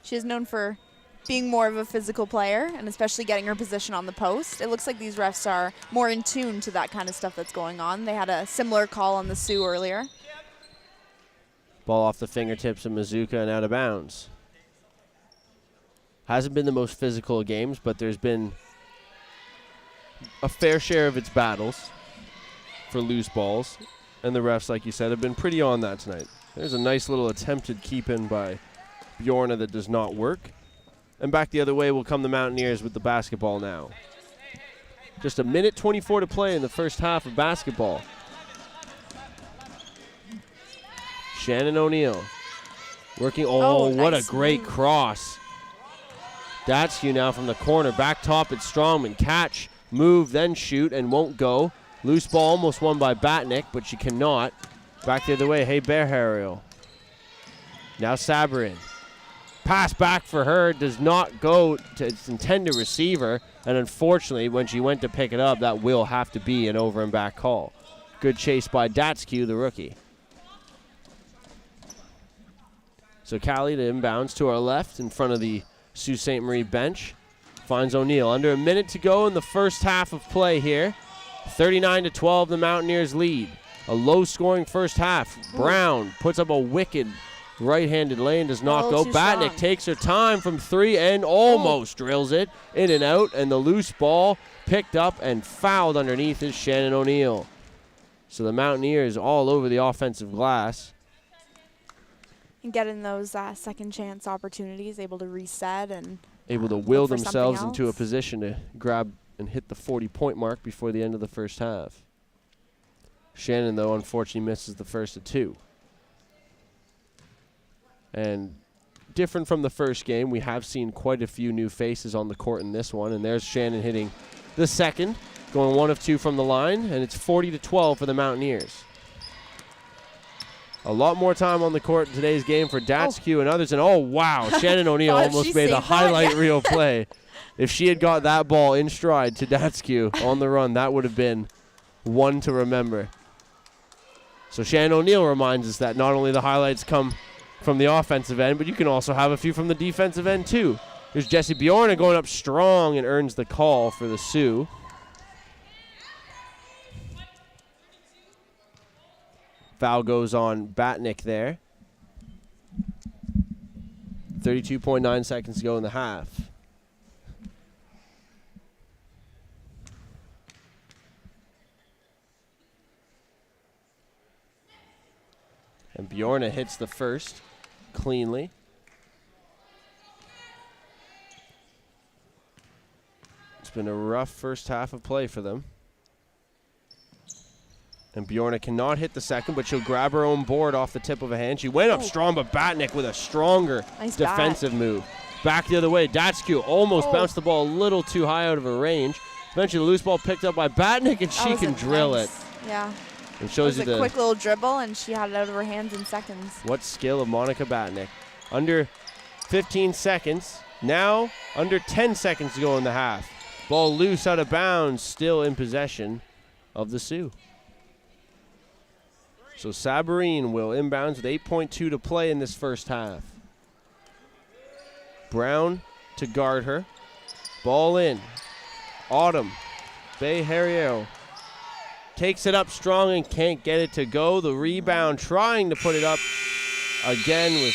She is known for being more of a physical player and especially getting her position on the post. It looks like these refs are more in tune to that kind of stuff that's going on. They had a similar call on the Sioux earlier. Ball off the fingertips of Mazuka and out of bounds. Hasn't been the most physical of games, but there's been a fair share of its battles for loose balls. And the refs, like you said, have been pretty on that tonight. There's a nice little attempted keep-in by Bjorna that does not work. And back the other way will come the Mountaineers with the basketball now. Just a minute 24 to play in the first half of basketball. Shannon O'Neill working. Oh, what nice a great move. cross. Datsky now from the corner. Back top, it's Strongman. Catch, move, then shoot, and won't go. Loose ball almost won by Batnick, but she cannot. Back the other way. Hey, Bear now Sabarin. Pass back for her. Does not go to its intended receiver. And unfortunately, when she went to pick it up, that will have to be an over and back call. Good chase by Datsky, the rookie. So Callie to inbounds to our left in front of the Sault Ste. Marie bench. Finds O'Neill. Under a minute to go in the first half of play here. 39-12, the Mountaineers lead. A low-scoring first half. Brown puts up a wicked right-handed lane. Does not go. Batnick takes her time from three and almost drills it in and out. And the loose ball picked up and fouled underneath is Shannon O'Neill. So the Mountaineers all over the offensive glass. And getting those second chance opportunities, able to reset and able to will look for themselves something into a else. position to grab and hit the 40-point mark before the end of the first half. Shannon, though, unfortunately misses the first of two. And different from the first game, we have seen quite a few new faces on the court in this one. And there's Shannon hitting the second, going 1 of 2 from the line, and it's 40-12 for the Mountaineers. A lot more time on the court in today's game for Datsky and others. And, oh, wow, Shannon O'Neill almost made a highlight reel play. If she had got that ball in stride to Datsky on the run, that would have been one to remember. So Shannon O'Neill reminds us that not only the highlights come from the offensive end, but you can also have a few from the defensive end, too. There's Jessie Bjorna going up strong and earns the call for the Sioux. Foul goes on Batnick there. 32.9 seconds to go in the half. And Bjorna hits the first cleanly. It's been a rough first half of play for them. And Bjorna cannot hit the second, but she'll grab her own board off the tip of a hand. She went up strong, but Batnick with a stronger defensive move. Back the other way. Datsky almost bounced the ball a little too high out of her range. Eventually the loose ball picked up by Batnick, and she can drill it. Yeah. It shows you the quick little dribble, and she had it out of her hands in seconds. What skill of Monica Batnick. Under 15 seconds. Now under 10 seconds to go in the half. Ball loose out of bounds, still in possession of the Sioux. So Sabarine will inbounds with 8.2 to play in this first half. Brown to guard her. Ball in. Autumn. Beharrier takes it up strong and can't get it to go. The rebound trying to put it up again was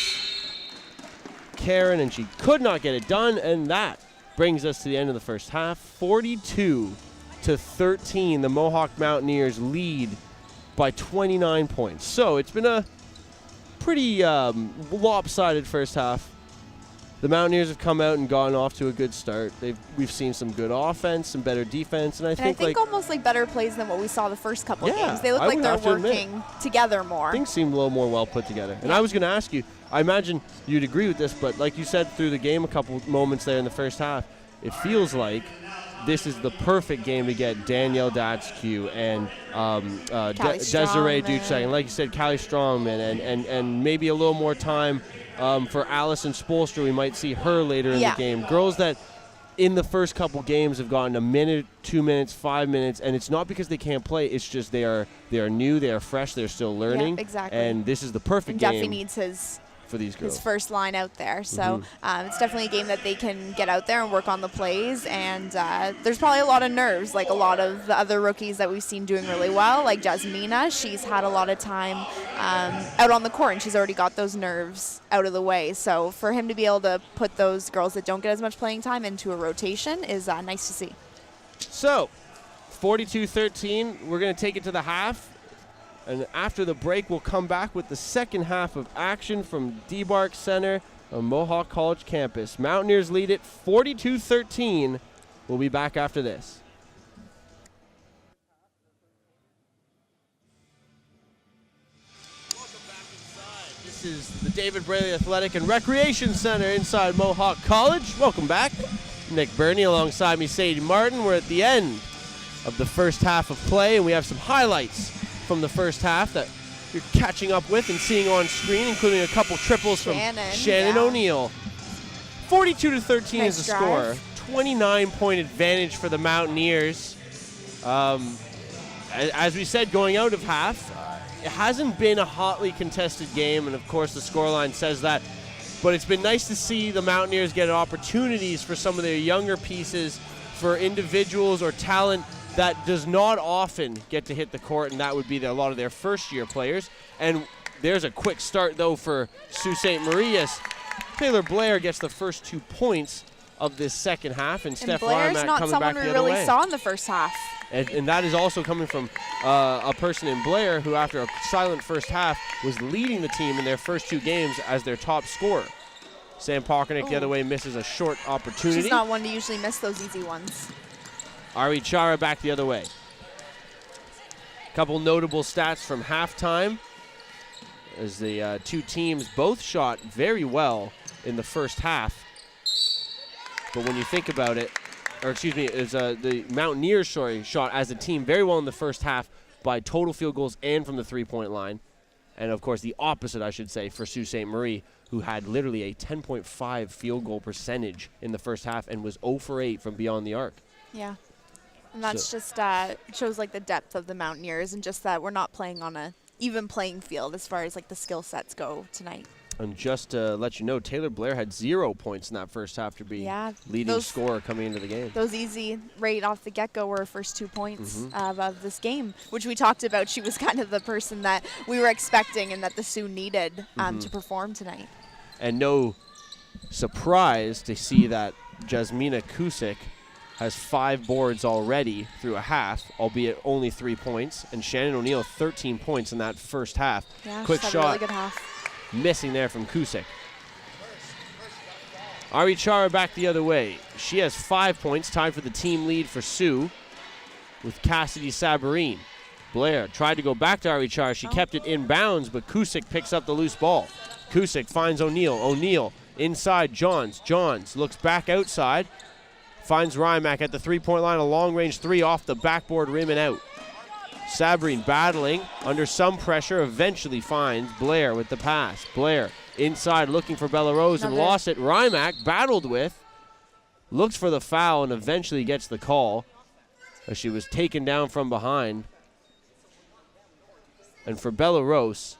Karen, and she could not get it done, and that brings us to the end of the first half. 42-13, the Mohawk Mountaineers lead by 29 points. So it's been a pretty lopsided first half. The Mountaineers have come out and gotten off to a good start. We've seen some good offense, some better defense, and I think almost like better plays than what we saw the first couple of games. They look I like would they're have to admit. working together more. Things seem a little more well put together. And I was going to ask you, I imagine you'd agree with this, but like you said through the game a couple moments there in the first half, it feels like this is the perfect game to get Danielle Datsky and Desiree Duchesne. And like you said, Callie Strongman, and maybe a little more time for Allison Spolster. We might see her later in the game. Girls that in the first couple games have gotten a minute, 2 minutes, 5 minutes, and it's not because they can't play. It's just they are new, they are fresh, they're still learning. Yeah, exactly. And this is the perfect and game. Jeffy needs his for these girls. His first line out there. So it's definitely a game that they can get out there and work on the plays. And there's probably a lot of nerves, like a lot of the other rookies that we've seen doing really well, like Jasmina. She's had a lot of time out on the court, and she's already got those nerves out of the way. So for him to be able to put those girls that don't get as much playing time into a rotation is nice to see. So 42-13, we're going to take it to the half. And after the break, we'll come back with the second half of action from DeBark Center on Mohawk College campus. Mountaineers lead it 42-13. We'll be back after this. Welcome back inside. This is the David Braley Athletic and Recreation Center inside Mohawk College. Welcome back. Nick Birnie alongside me, Sadie Martin. We're at the end of the first half of play, and we have some highlights from the first half that you're catching up with and seeing on screen, including a couple triples from Shannon O'Neill. 42-13 is the score. 29-point advantage for the Mountaineers. As we said, going out of half, it hasn't been a hotly contested game, and of course the scoreline says that. But it's been nice to see the Mountaineers get opportunities for some of their younger pieces, for individuals or talent that does not often get to hit the court, and that would be a lot of their first-year players. And there's a quick start, though, for Sault Ste. Marie as Taylor Blair gets the first 2 points of this second half, and Steph Blair's Rymack not coming someone back we the other really way. saw in the first half. And that is also coming from a person in Blair who, after a silent first half, was leading the team in their first 2 games as their top scorer. Sam Pockernick the other way misses a short opportunity. She's not one to usually miss those easy ones. Ari Chara back the other way. Couple notable stats from halftime as the two teams both shot very well in the first half. But when you think about it, or excuse me, is the Mountaineers, shot as a team very well in the first half by total field goals and from the three-point line. And, of course, the opposite, I should say, for Sault Ste. Marie, who had literally a 10.5 field goal percentage in the first half and was 0 for 8 from beyond the arc. Yeah. And that's just shows like the depth of the Mountaineers, and just that we're not playing on a even playing field as far as like the skill sets go tonight. And just to let you know, Taylor Blair had 0 points in that first half to be leading scorer coming into the game. Those easy right off the get-go were her first 2 points of this game, which we talked about. She was kind of the person that we were expecting and that the Sioux needed to perform tonight. And no surprise to see that Jasmina Kusik has 5 boards already through a half, albeit only 3 points. And Shannon O'Neill, 13 points in that first half. Yeah, quick she's had shot, a really good half. Missing there from Kusik. Ari Chara back the other way. She has 5 points, tied for the team lead for Sioux with Cassidy Sabarine. Blair tried to go back to Ari Chara. She kept it in bounds, but Kusik picks up the loose ball. Kusik finds O'Neill. O'Neill inside Johns. Johns looks back outside. Finds Rymack at the three-point line. A long-range 3 off the backboard rim and out. Sabrine battling under some pressure, eventually finds Blair with the pass. Blair inside looking for Bella Rose and lost it. Rymack battled with, looks for the foul and eventually gets the call as she was taken down from behind. And for Bella Rose,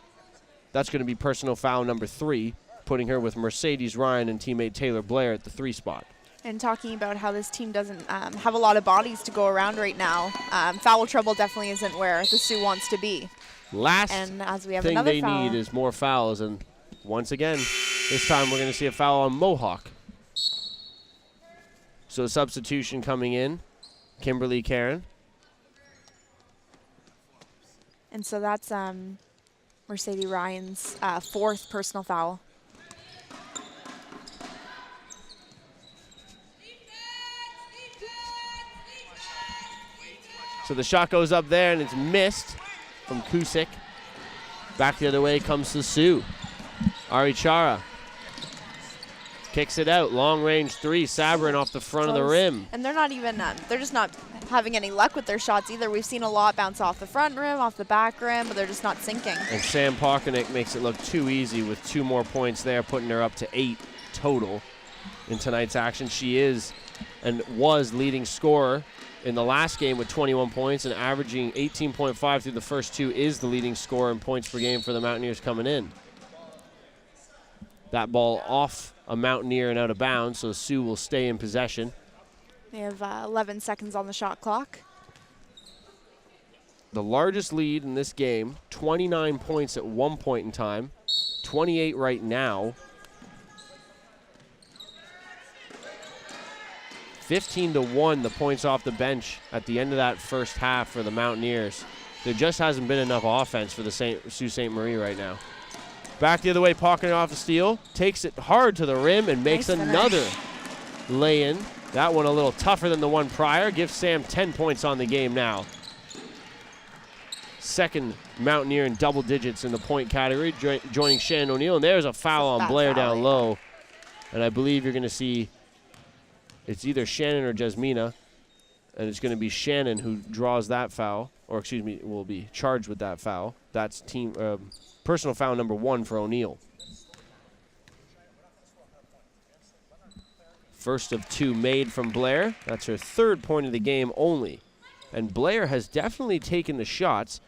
that's going to be personal foul number 3, putting her with Mercedes Ryan and teammate Taylor Blair at the 3 spot. And talking about how this team doesn't have a lot of bodies to go around right now, foul trouble definitely isn't where the Sioux wants to be. Last and as we have thing another they foul. need is more fouls, and once again, this time we're going to see a foul on Mohawk. So substitution coming in, Kimberly Karen. And so that's Mercedes Ryan's 4th personal foul. So the shot goes up there, and it's missed from Kusik. Back the other way comes the Sioux. Ari Chara kicks it out. Long-range 3, Sabarin off the front of the rim. And they're not even, they're just not having any luck with their shots either. We've seen a lot bounce off the front rim, off the back rim, but they're just not sinking. And Sam Pockernick makes it look too easy with 2 more points there, putting her up to 8 total in tonight's action. She is and was leading scorer in the last game with 21 points and averaging 18.5 through the first 2, is the leading scorer in points per game for the Mountaineers coming in. That ball off a Mountaineer and out of bounds, so Sioux will stay in possession. They have 11 seconds on the shot clock. The largest lead in this game, 29 points at one point in time, 28 right now. 15-1 the points off the bench at the end of that first half for the Mountaineers. There just hasn't been enough offense for the Sault Ste. Marie right now. Back the other way, pocketing off the steal. Takes it hard to the rim and makes another lay-in. That one a little tougher than the one prior. Gives Sam 10 points on the game now. Second Mountaineer in double digits in the point category, joining Shannon O'Neill. And there's a foul on Blair down low. And I believe you're going to see it's either Shannon or Jasmina. And it's going to be Shannon who draws that foul. Or, excuse me, will be charged with that foul. That's team personal foul number 1 for O'Neill. First of 2 made from Blair. That's her 3rd point of the game only. And Blair has definitely taken the shots.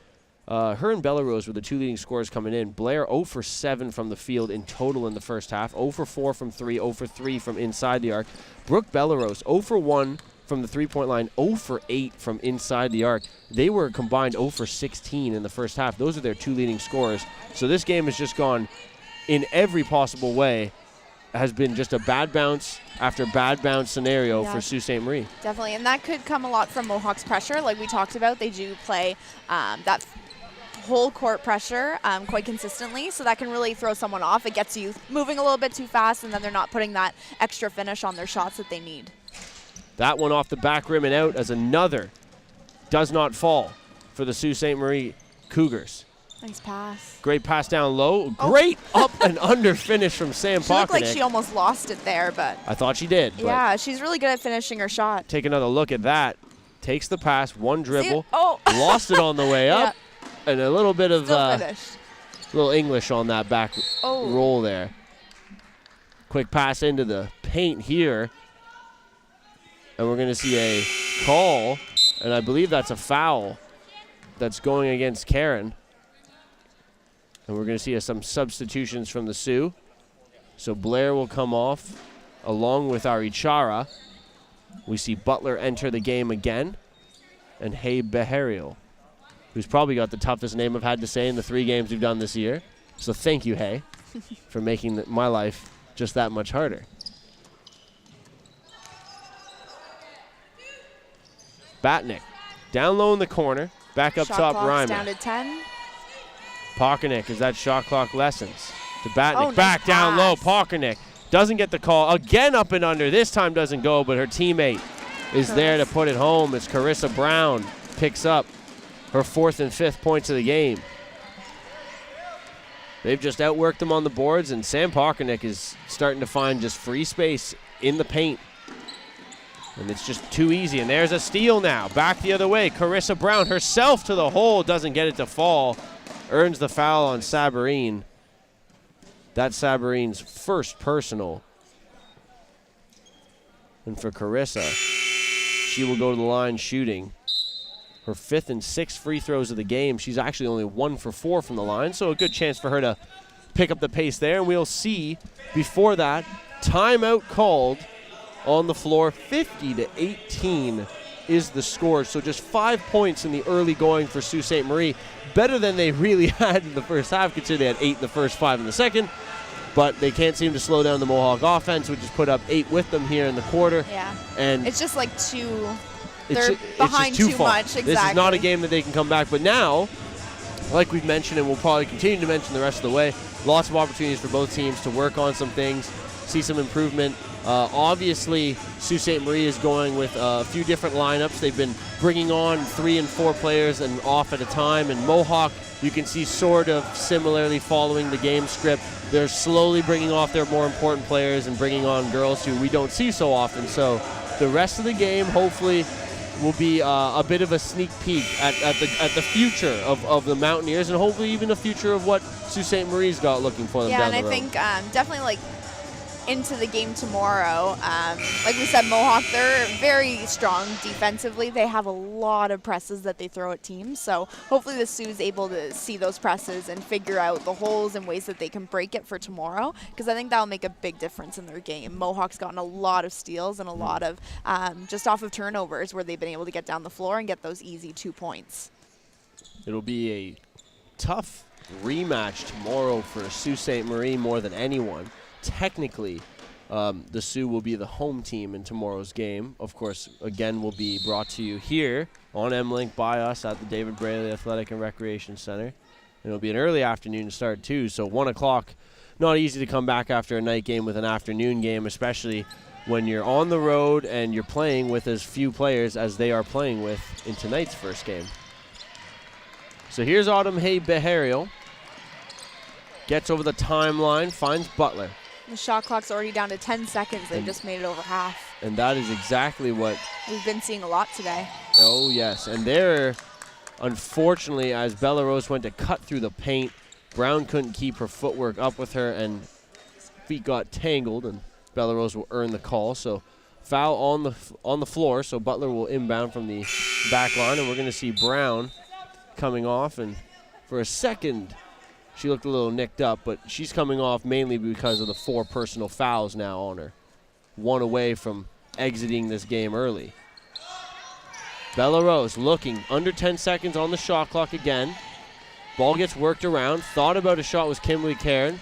Her and Bellarose were the 2 leading scorers coming in. Blair 0 for 7 from the field in total in the first half. 0 for 4 from 3, 0 for 3 from inside the arc. Brooke Bellarose 0 for 1 from the 3-point line, 0 for 8 from inside the arc. They were combined 0 for 16 in the first half. Those are their 2 leading scorers. So this game has just gone in every possible way. Has been just a bad bounce after bad bounce scenario for Sault Ste. Marie. Definitely, and that could come a lot from Mohawk's pressure. Like we talked about, they do play that whole court pressure quite consistently, so that can really throw someone off. It gets you moving a little bit too fast, and then they're not putting that extra finish on their shots that they need. That one off the back rim and out as another does not fall for the Sault Ste. Marie Cougars. Nice pass. Great pass down low. Great up and under finish from Sam Pockernick. She looked like she almost lost it there, but I thought she did. Yeah, she's really good at finishing her shot. Take another look at that. Takes the pass, one dribble, oh. Lost it on the way up, and a little bit of little English on that back roll there. Quick pass into the paint here, and we're going to see a call, and I believe that's a foul that's going against Karen. And we're going to see some substitutions from the Sioux. So Blair will come off along with our Ichara. We see Butler enter the game again. And Hey Behariel, who's probably got the toughest name I've had to say in the 3 games we've done this year. So thank you, Hey, for making my life just that much harder. Batnick down low in the corner. Back up top, Ryman. Down to 10. Pockernick as that shot clock lessens. To Batnick, nice back pass. down low. Pockernick doesn't get the call. Again up and under. This time doesn't go, but her teammate is there to put it home as Carissa Brown picks up her 4th and 5th points of the game. They've just outworked them on the boards, and Sam Pockernick is starting to find just free space in the paint. And it's just too easy. And there's a steal now. Back the other way. Carissa Brown herself to the hole. Doesn't get it to fall. Earns the foul on Sabarine. That's Sabarine's first personal. And for Carissa, she will go to the line shooting her 5th and 6th free throws of the game. She's actually only 1 for 4 from the line, so a good chance for her to pick up the pace there. And we'll see before that, timeout called on the floor. 50-18 is the score. So just 5 points in the early going for Sault Ste. Marie. Better than they really had in the first half, considering they had 8 in the first, 5 in the second. But they can't seem to slow down the Mohawk offense, which has put up 8 with them here in the quarter. Yeah. And it's just like they're behind too much. Exactly. This is not a game that they can come back. But now, like we've mentioned, and we'll probably continue to mention the rest of the way, lots of opportunities for both teams to work on some things, see some improvement. Obviously, Sault Ste. Marie is going with a few different lineups. They've been bringing on 3 and 4 players and off at a time. And Mohawk, you can see sort of similarly following the game script. They're slowly bringing off their more important players and bringing on girls who we don't see so often. So the rest of the game, hopefully, will be a bit of a sneak peek at the future of the Mountaineers, and hopefully even the future of what Sault Ste. Marie's got looking for them down the road. Yeah, and I think definitely like into the game tomorrow, like we said, Mohawk, they're very strong defensively. They have a lot of presses that they throw at teams. So hopefully the Sioux is able to see those presses and figure out the holes and ways that they can break it for tomorrow, because I think that'll make a big difference in their game. Mohawk's gotten a lot of steals and a lot of just off of turnovers where they've been able to get down the floor and get those easy 2 points. It'll be a tough rematch tomorrow for Sault Ste. Marie more than anyone. Technically, the Sioux will be the home team in tomorrow's game. Of course, again, will be brought to you here on M-Link by us at the David Braley Athletic and Recreation Center. And it'll be an early afternoon start, too, so 1 o'clock. Not easy to come back after a night game with an afternoon game, especially when you're on the road and you're playing with as few players as they are playing with in tonight's first game. So here's Autumn Hay-Beharriel. Gets over the timeline, finds Butler. The shot clock's already down to 10 seconds. They've just made it over half. And that is exactly what we've been seeing a lot today. Oh, yes. And there, unfortunately, as Bella Rose went to cut through the paint, Brown couldn't keep her footwork up with her, and feet got tangled, and Bella Rose will earn the call. So foul on the floor, so Butler will inbound from the back line, and we're going to see Brown coming off. And for a second, she looked a little nicked up, but she's coming off mainly because of the 4 personal fouls now on her. 1 away from exiting this game early. Bella Rose looking under 10 seconds on the shot clock again. Ball gets worked around. Thought about a shot was Kimberly Cairn.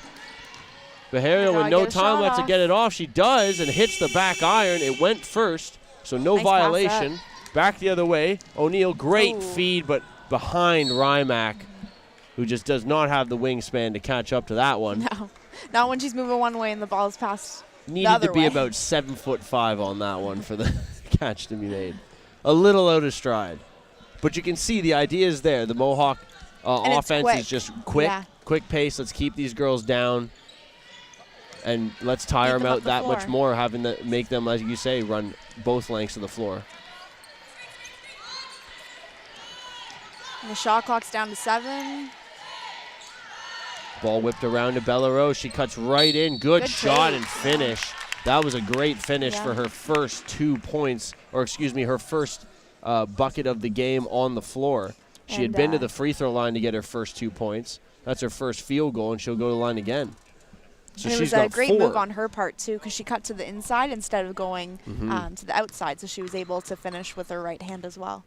Beharriel with no time left to get it off. She does and hits the back iron. It went first, so no violation. Back the other way. O'Neill, great feed, but behind Rymack, who just does not have the wingspan to catch up to that one. No, not when she's moving one way and the ball is passed Needed to be about 7'5" on that one for the catch to be made. A little out of stride. But you can see the idea is there. The Mohawk offense is just quick pace. Let's keep these girls down. And let's tire them out that much more, having to make them, as you say, run both lengths of the floor. And the shot clock's down to 7. Ball whipped around to Bella Rose. She cuts right in. Good shot and finish. That was a great finish for her first 2 points, or excuse me, her first bucket of the game on the floor. She had been to the free throw line to get her first 2 points. That's her first field goal, and she'll go to the line again. So and it was a great move on her part, too, because she cut to the inside instead of going to the outside, so she was able to finish with her right hand as well.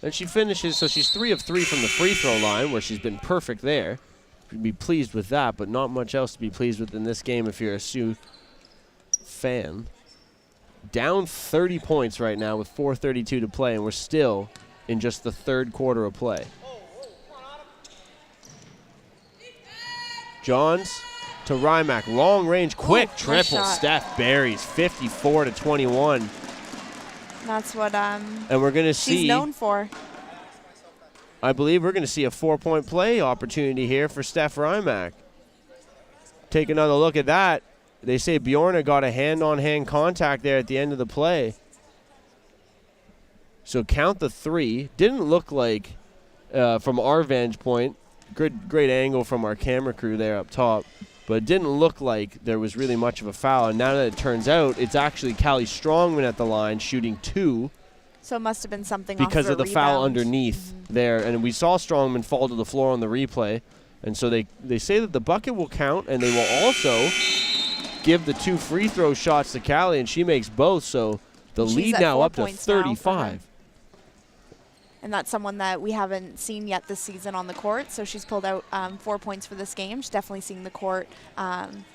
And she finishes, so she's 3 of 3 from the free throw line, where she's been perfect there. You'd be pleased with that, but not much else to be pleased with in this game if you're a Sioux fan. Down 30 points right now with 4:32 to play, and we're still in just the third quarter of play. Johns to Rymack. Long range, quick triple. Steph buries 54-21. That's what and we're going to see. She's known for. I believe we're going to see a 4-point play opportunity here for Steph Rymack. Take another look at that. They say Bjorna got a hand-on-hand contact there at the end of the play. So count the 3. Didn't look like, from our vantage point, great angle from our camera crew there up top, but it didn't look like there was really much of a foul. And now that it turns out, it's actually Callie Strongman at the line shooting 2. So it must have been something because of the foul underneath there. And we saw Strongman fall to the floor on the replay. And so they say that the bucket will count, and they will also give the 2 free throw shots to Callie, and she makes both. So the lead now up to 35. And that's someone that we haven't seen yet this season on the court. So she's pulled out 4 points for this game. She's definitely seeing the court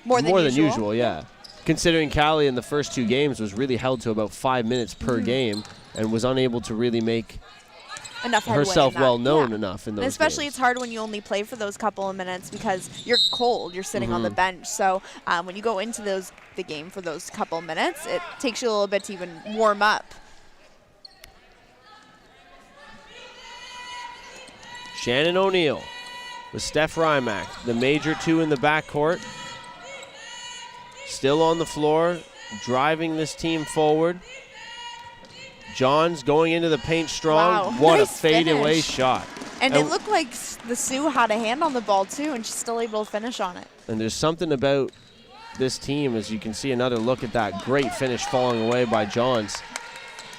more than usual. Yeah. Considering Callie in the first 2 games was really held to about 5 minutes per game and was unable to really make herself well known enough in those games. Especially it's hard when you only play for those couple of minutes because you're cold. You're sitting on the bench. So when you go into the game for those couple of minutes, it takes you a little bit to even warm up. Shannon O'Neill with Steph Rymack, the major 2 in the backcourt. Still on the floor, driving this team forward. Johns going into the paint strong. Wow, what nice a fadeaway shot. And it looked like the Sioux had a hand on the ball, too, and she's still able to finish on it. And there's something about this team, as you can see another look at that great finish falling away by Johns.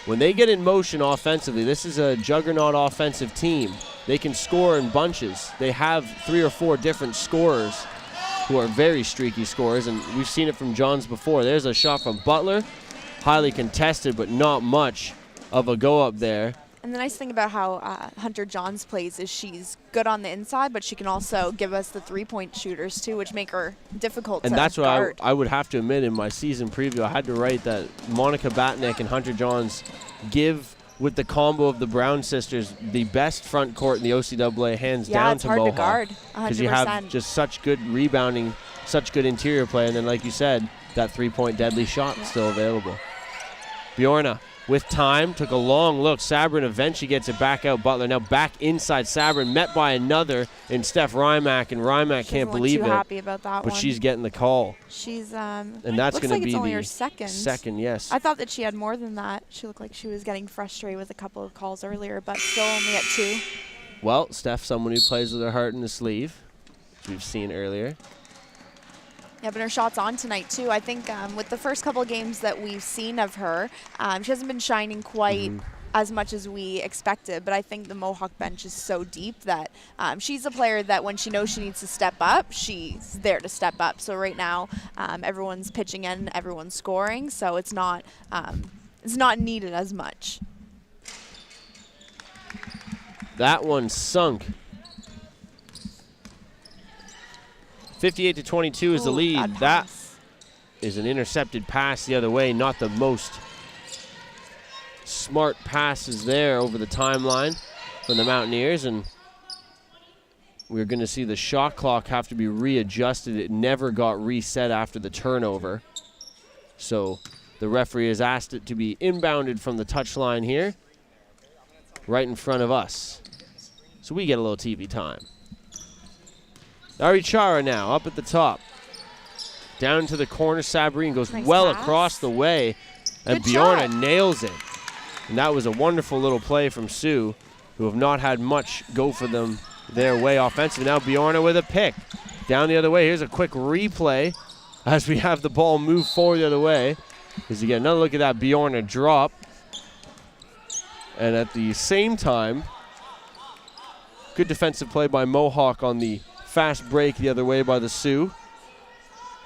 When they get in motion offensively, this is a juggernaut offensive team. They can score in bunches. They have 3 or 4 different scorers who are very streaky scorers, and we've seen it from Johns before. There's a shot from Butler, highly contested, but not much of a go up there. And the nice thing about how Hunter Johns plays is she's good on the inside, but she can also give us the 3-point shooters too, which make her difficult to guard. And that's what I would have to admit in my season preview. I had to write that Monica Batnick and Hunter Johns give, with the combo of the Brown sisters, the best front court in the OCAA, hands down to Mohawk. Yeah, it's hard to guard, 100%. Because you have just such good rebounding, such good interior play, and then like you said, that 3-point deadly shot still available. Bjorna with time, took a long look. Sabrin eventually gets it back out. Butler now back inside Sabrin, met by another in Steph Rymack, and Rymack can't believe it. Happy about that but one. she's getting the call. She's and that's going to be it's only her the second, yes. I thought that she had more than that. She looked like she was getting frustrated with a couple of calls earlier, but still only at 2. Well, Steph, someone who plays with her heart in the sleeve, as we've seen earlier. Yeah, but her shot's on tonight, too. I think with the first couple of games that we've seen of her, she hasn't been shining quite as much as we expected, but I think the Mohawk bench is so deep that she's a player that when she knows she needs to step up, she's there to step up. So right now, everyone's pitching in, everyone's scoring, so it's not needed as much. That one sunk. 58-22 is the lead. That is an intercepted pass the other way. Not the most smart passes there over the timeline from the Mountaineers, and we're going to see the shot clock have to be readjusted. It never got reset after the turnover. So the referee has asked it to be inbounded from the touchline here, right in front of us. So we get a little TV time. Arichara now up at the top. Down to the corner. Sabrine goes nice well pass. Across the way. And Good Bjorna shot. nails it. And that was a wonderful little play from Sioux, who have not had much go for them their way offensively. Now Bjorna with a pick. Down the other way. Here's a quick replay as we have the ball move forward the other way. As you get another look at that Bjorna drop. And at the same time, good defensive play by Mohawk on the fast break the other way by the Sioux.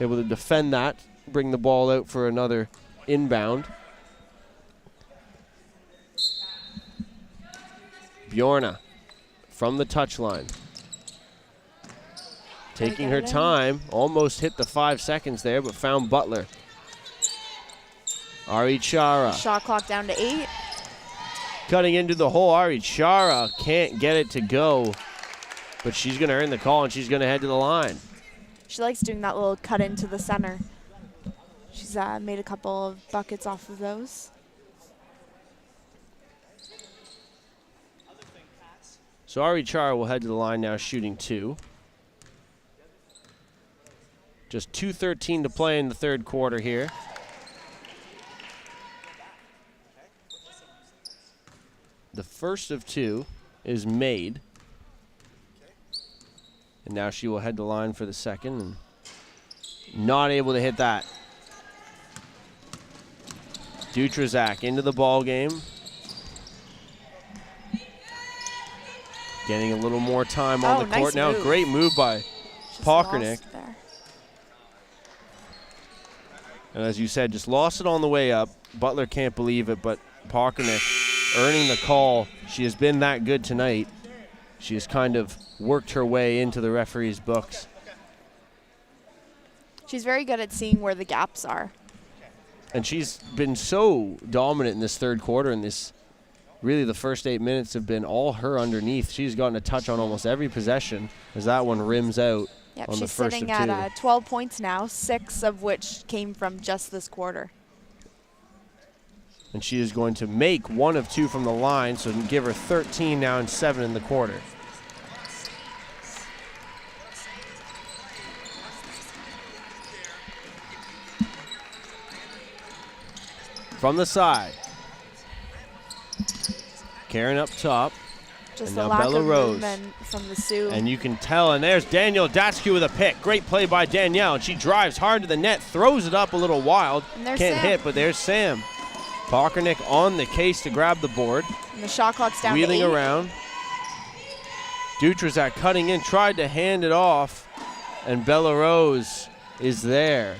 Able to defend that, bring the ball out for another inbound. Bjorna from the touchline. Taking her time, almost hit the 5 seconds there, but found Butler. Arichara. Shot clock down to 8. Cutting into the hole, Arichara can't get it to go. But she's going to earn the call, and she's going to head to the line. She likes doing that little cut into the center. She's made a couple of buckets off of those. So Arichara will head to the line now, shooting 2. Just 2:13 to play in the third quarter here. The first of 2 is made. And now she will head to line for the second, and not able to hit that. Dutrazak into the ball game. Getting a little more time on the court nice now. move. Great move by Pockernick. And as you said, just lost it on the way up. Butler can't believe it, but Pockernick earning the call. She has been that good tonight. She has kind of worked her way into the referee's books. She's very good at seeing where the gaps are. And she's been so dominant in this third quarter, and this really the first 8 minutes have been all her underneath. She's gotten a touch on almost every possession as that one rims out. Yep, on the she's first sitting of 2. at 12 points now, 6 of which came from just this quarter. And she is going to make 1 of 2 from the line, so give her 13 now and 7 in the quarter. From the side. Karen up top. Just And a now lack Bella of Rose. movement from the Sioux. And you can tell, and there's Danielle Datsky with a pick. Great play by Danielle, and she drives hard to the net, throws it up a little wild. And Can't Sam. hit, but there's Sam. Pockernick on the case to grab the board. And the shot clock's down Wheeling to 8. around. Dutrazak cutting in, tried to hand it off, and Bella Rose is there.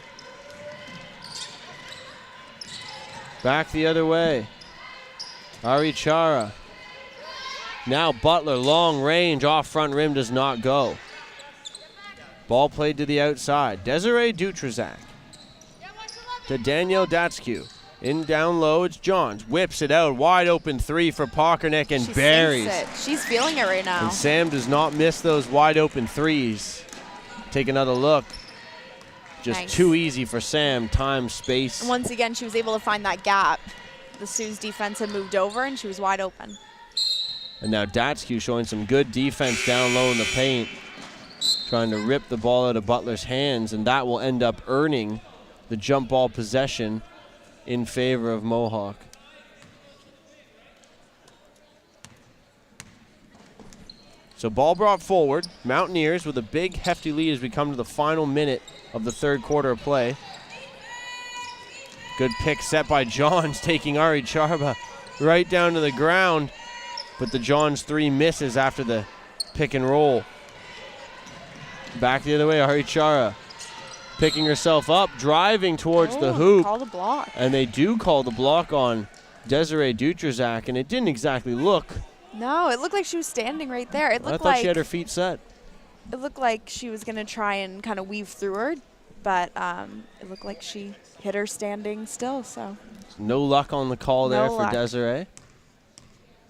Back the other way. Ari Chara. Now Butler, long range, off front rim, does not go. Ball played to the outside. Desiree Dutrazak to Danielle Datsky. In down low, it's Johns. Whips it out, wide open 3 for Pockernick and She buries. sinks it. She's feeling it right now. And Sam does not miss those wide open 3s. Take another look. Just Nice. too easy for Sam, time, space. And once again, she was able to find that gap. The Sioux's defense had moved over, and she was wide open. And now Datsky showing some good defense down low in the paint. Trying to rip the ball out of Butler's hands, and that will end up earning the jump ball possession in favor of Mohawk. So ball brought forward. Mountaineers with a big, hefty lead as we come to the final minute of the third quarter of play. Good pick set by Johns, taking Ari Charba right down to the ground. But the Johns 3 misses after the pick and roll. Back the other way, Ari Chara picking herself up, driving towards the hoop. Call the block. And they do call the block on Desiree Dutrazak, and it didn't exactly look. No, it looked like she was standing right there. It I looked thought like she had her feet set. it looked like she was going to try and kind of weave through her, but it looked like she hit her standing still. So No luck on the call there No for luck. Desiree.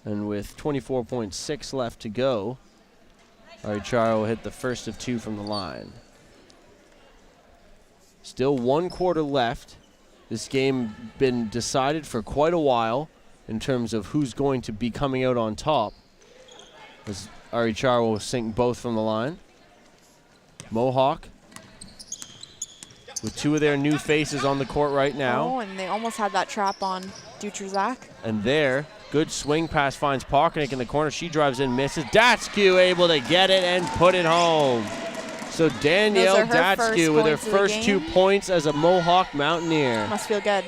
And with 24.6 left to go, Ari Chara will hit the first of 2 from the line. Still 1 quarter left. This game been decided for quite a while in terms of who's going to be coming out on top, as Ari Chara will sink both from the line. Mohawk with 2 of their new faces on the court right now. Oh, and they almost had that trap on Dutrazak. And there, good swing pass finds Pockernick in the corner. She drives in, misses. Datsky able to get it and put it home. So Danielle Those are her Datsky first with her points of the first 2 game. points as a Mohawk Mountaineer. Must feel good.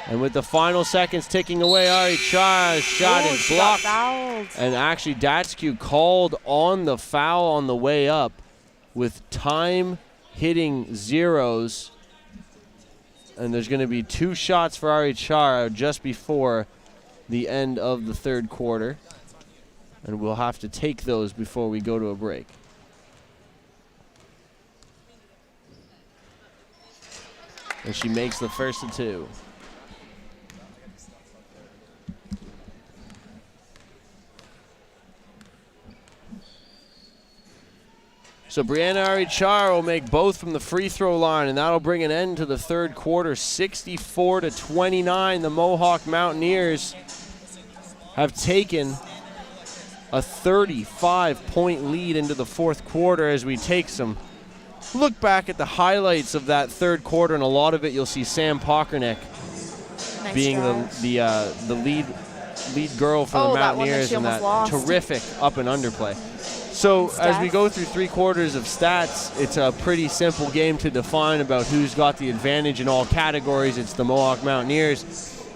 And with the final seconds ticking away, Ari Chara's shot Oh, is she got blocked. fouled. And actually Datsky called on the foul on the way up with time hitting zeros. And there's going to be 2 shots for Ari Chara just before the end of the third quarter. And we'll have to take those before we go to a break. And she makes the first of 2. So Brianna Arichar will make both from the free throw line, and that'll bring an end to the third quarter. 64-29, the Mohawk Mountaineers have taken a 35-point lead into the fourth quarter. As we take some look back at the highlights of that third quarter, and a lot of it you'll see Sam Pockernick Nice being drive. the lead girl for the that one that Mountaineers she in that almost lost. terrific up and under play. So as we go through 3 quarters of stats, it's a pretty simple game to define about who's got the advantage in all categories. It's the Mohawk Mountaineers.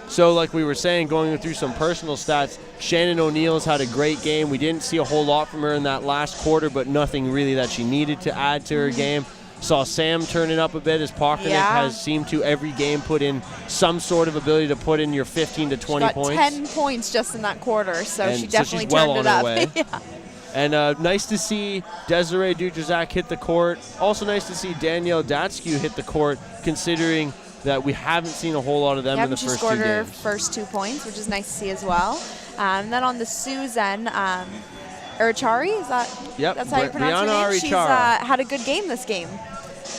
So like we were saying, going through some personal stats, Shannon O'Neill's had a great game. We didn't see a whole lot from her in that last quarter, but nothing really that she needed to add to her game. Saw Sam turn it up a bit as Pockernick has seemed to every game put in some sort of ability to put in your 15 to 20 She got points. 10 points just in that quarter, so And she so definitely she's well turned on her it up. way. Yeah. And nice to see Desiree Dutrazak hit the court. Also nice to see Danielle Datsky hit the court, considering that we haven't seen a whole lot of them in the She first 2 scored her games. first 2 points, which is nice to see as well. And then on the Sioux's end, Arichari, is that? Yep, That's how you pronounce Brianna her name? She's Arichara. had a good game this game.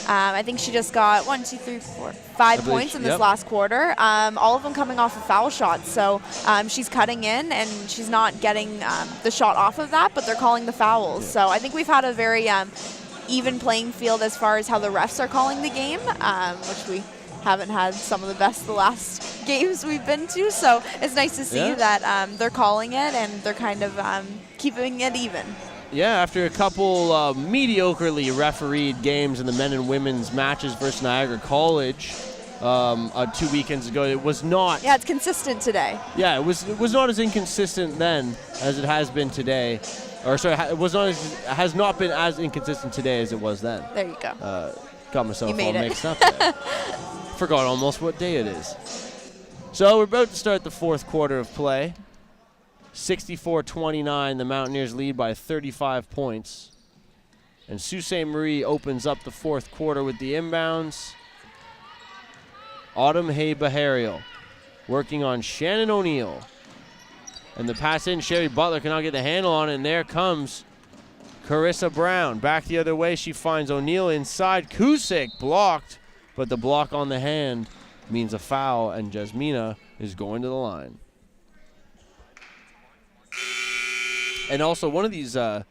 I think she just got 1, 2, 3, 4, 5 believe points in she- this last quarter. All of them coming off of foul shots. So she's cutting in, and she's not getting the shot off of that, but they're calling the fouls. Yeah. So I think we've had a very even playing field as far as how the refs are calling the game, which we haven't had some of the best the last games we've been to. So it's nice to see that they're calling it and they're kind of keeping it even. Yeah, after a couple mediocrely refereed games in the men and women's matches versus Niagara College 2 weekends ago, it was not. Yeah, it's consistent today. Yeah, it was not as inconsistent then as it has been today, or sorry, it has not been as inconsistent today as it was then. There you go. Got myself all mixed up there. Forgot almost what day it is. So we're about to start the fourth quarter of play. 64-29, the Mountaineers lead by 35 points. And Sault Ste. Marie opens up the fourth quarter with the inbounds. Autumn Hay-Baharial working on Shannon O'Neill. And the pass in, Sherry Butler cannot get the handle on it, and there comes Carissa Brown. Back the other way, she finds O'Neill inside. Cusick blocked, but the block on the hand means a foul, and Jasmina is going to the line. And also, one of these type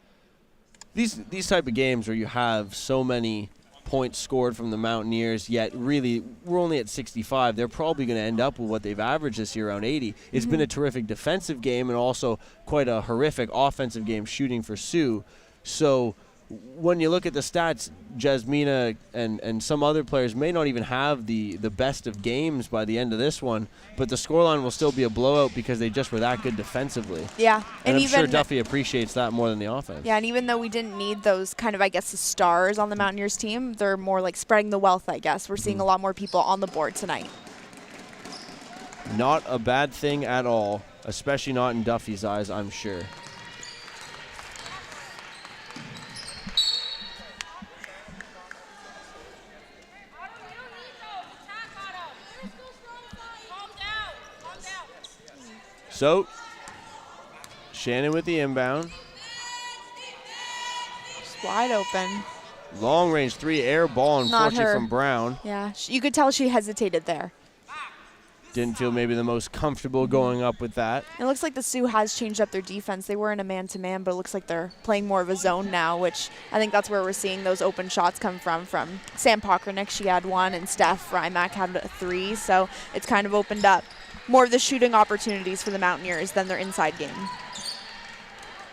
of games where you have so many points scored from the Mountaineers, yet really we're only at 65. They're probably going to end up with what they've averaged this year, around 80. It's been a terrific defensive game and also quite a horrific offensive game shooting for Sioux. So when you look at the stats, Jasmina and some other players may not even have the best of games by the end of this one, but the scoreline will still be a blowout because they just were that good defensively. Yeah. And I'm sure Duffy appreciates that more than the offense. Yeah, and even though we didn't need those kind of, I guess, the stars on the Mountaineers team, they're more like spreading the wealth, I guess. We're seeing a lot more people on the board tonight. Not a bad thing at all, especially not in Duffy's eyes, I'm sure. So, Shannon with the inbound. Just wide open. Long range three, air ball, unfortunately from Brown. Yeah, you could tell she hesitated there. Didn't feel maybe the most comfortable going up with that. It looks like the Sioux has changed up their defense. They were in a man-to-man, but it looks like they're playing more of a zone now, which I think that's where we're seeing those open shots come from Sam Pokranick. She had one, and Steph Rymack had a three, so it's kind of opened up more of the shooting opportunities for the Mountaineers than their inside game.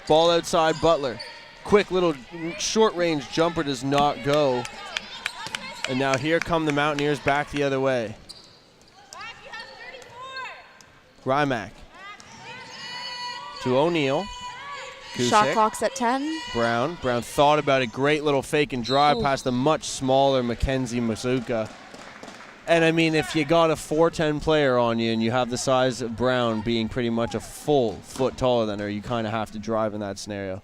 Ball outside, Butler. Quick little short-range jumper does not go. And now here come the Mountaineers back the other way. Rymack to O'Neill. Shot clock's at 10. Brown thought about it. Great little fake and drive past the much smaller Mackenzie Masuka. And, I mean, if you got a 4'10" player on you and you have the size of Brown being pretty much a full foot taller than her, you kind of have to drive in that scenario.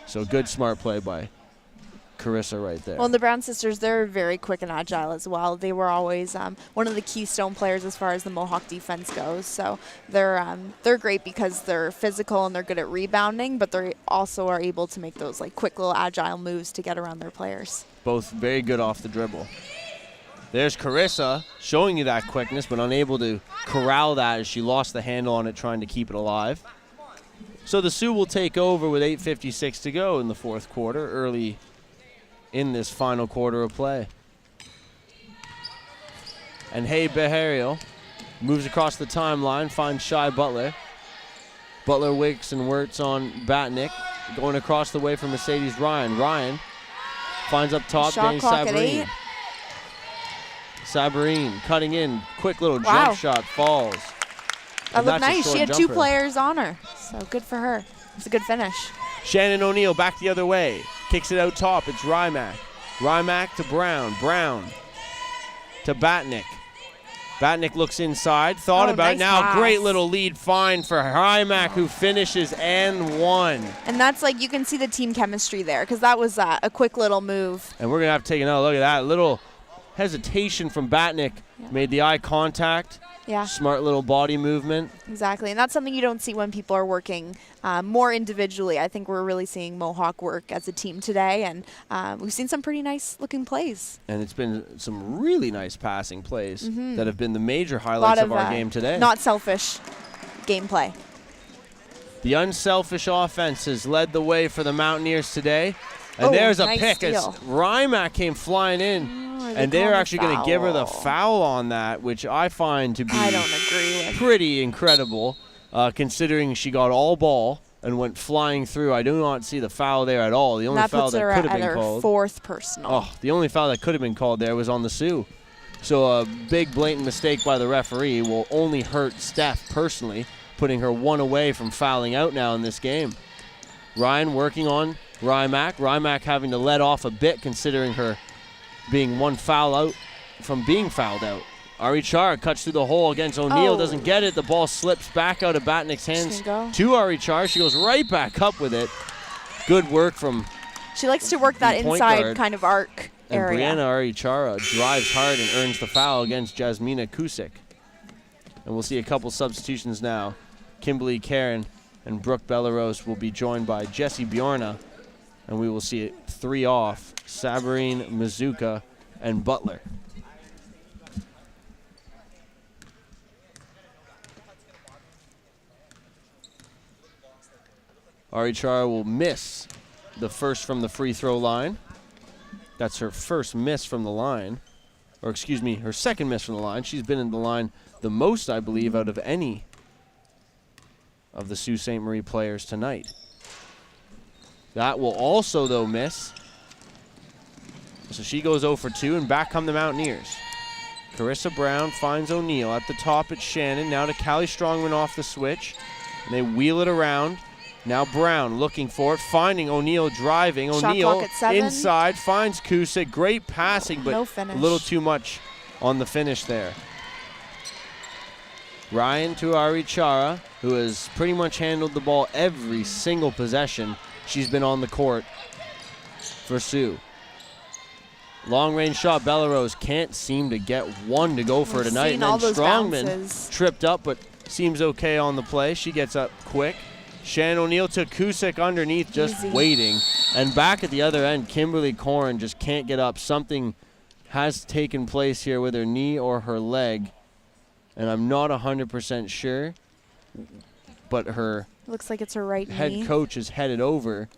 So good, smart play by Carissa right there. Well, the Brown sisters, they're very quick and agile as well. They were always one of the keystone players as far as the Mohawk defense goes. So they're great because they're physical and they're good at rebounding, but they also are able to make those like quick little agile moves to get around their players. Both very good off the dribble. There's Carissa showing you that quickness, but unable to corral that as she lost the handle on it trying to keep it alive. So the Sioux will take over with 8:56 to go in the fourth quarter, early in this final quarter of play. And Hay-Baharial moves across the timeline, finds Shy Butler. Butler wicks and works on Batnick, going across the way for Mercedes Ryan. Ryan finds up top, Danny Sabarine. Sabarine cutting in, quick little jump shot, falls. That looked nice. She had two players on her, so good for her. It's a good finish. Shannon O'Neill back the other way. Kicks it out top. It's Rymack. Rymack to Brown. Brown to Batnick. Batnick looks inside. Thought about it. Now pass. Great little lead find for Rymack, who finishes and one. And that's like, you can see the team chemistry there because that was a quick little move. And we're going to have to take another look at that. Little hesitation from Batnick. Yeah. Made the eye contact. Yeah. Smart little body movement. Exactly, and that's something you don't see when people are working more individually. I think we're really seeing Mohawk work as a team today, and we've seen some pretty nice looking plays. And it's been some really nice passing plays that have been the major highlights of our game today. Not selfish gameplay. The unselfish offense has led the way for the Mountaineers today. And there's a nice pick steal. as Rymack came flying in. And they're actually going to give her the foul on that, which I find to be I don't agree with. Pretty incredible, considering she got all ball and went flying through. I do not see the foul there at all. The only foul that could have been called. That puts her at her 4th personal. Oh, the only foul that could have been called there was on the Sioux. So a big blatant mistake by the referee will only hurt Steph personally, putting her 1 away from fouling out now in this game. Ryan working on Rymack. Rymack having to let off a bit considering her being 1 foul out from being fouled out. Ari Chara cuts through the hole against O'Neal, doesn't get it. The ball slips back out of Batnick's hands to Ari Chara. She goes right back up with it. Good work from She likes to work that inside kind of arc area. And Brianna Ari Chara drives hard and earns the foul against Jasmina Kusik. And we'll see a couple substitutions now. Kimberly Karen and Brooke Bellarose will be joined by Jessie Bjorna. And we will see it 3 off, Sabarine, Mizuka, and Butler. Ari Chara will miss the first from the free throw line. That's her first miss from the line. Or excuse me, her second miss from the line. She's been in the line the most, I believe, out of any of the Sault Ste. Marie players tonight. That will also, though, miss. So she goes 0 for 2, and back come the Mountaineers. Carissa Brown finds O'Neal. At the top, it's Shannon. Now to Callie Strongman off the switch. And they wheel it around. Now Brown looking for it, finding O'Neal driving. O'Neal inside, finds Kusik. Great passing, but a little too much on the finish there. Ryan to Ari Chara, who has pretty much handled the ball every single possession she's been on the court for Sioux. Long range shot, Bellarose can't seem to get one to go for tonight. And then Strongman tripped up, but seems okay on the play. She gets up quick. Shannon O'Neal to Kusik underneath, just waiting. And back at the other end, Kimberly Corrin just can't get up. Something has taken place here with her knee or her leg. And I'm not 100% sure. But her looks like it's her right knee. Head coach is headed over.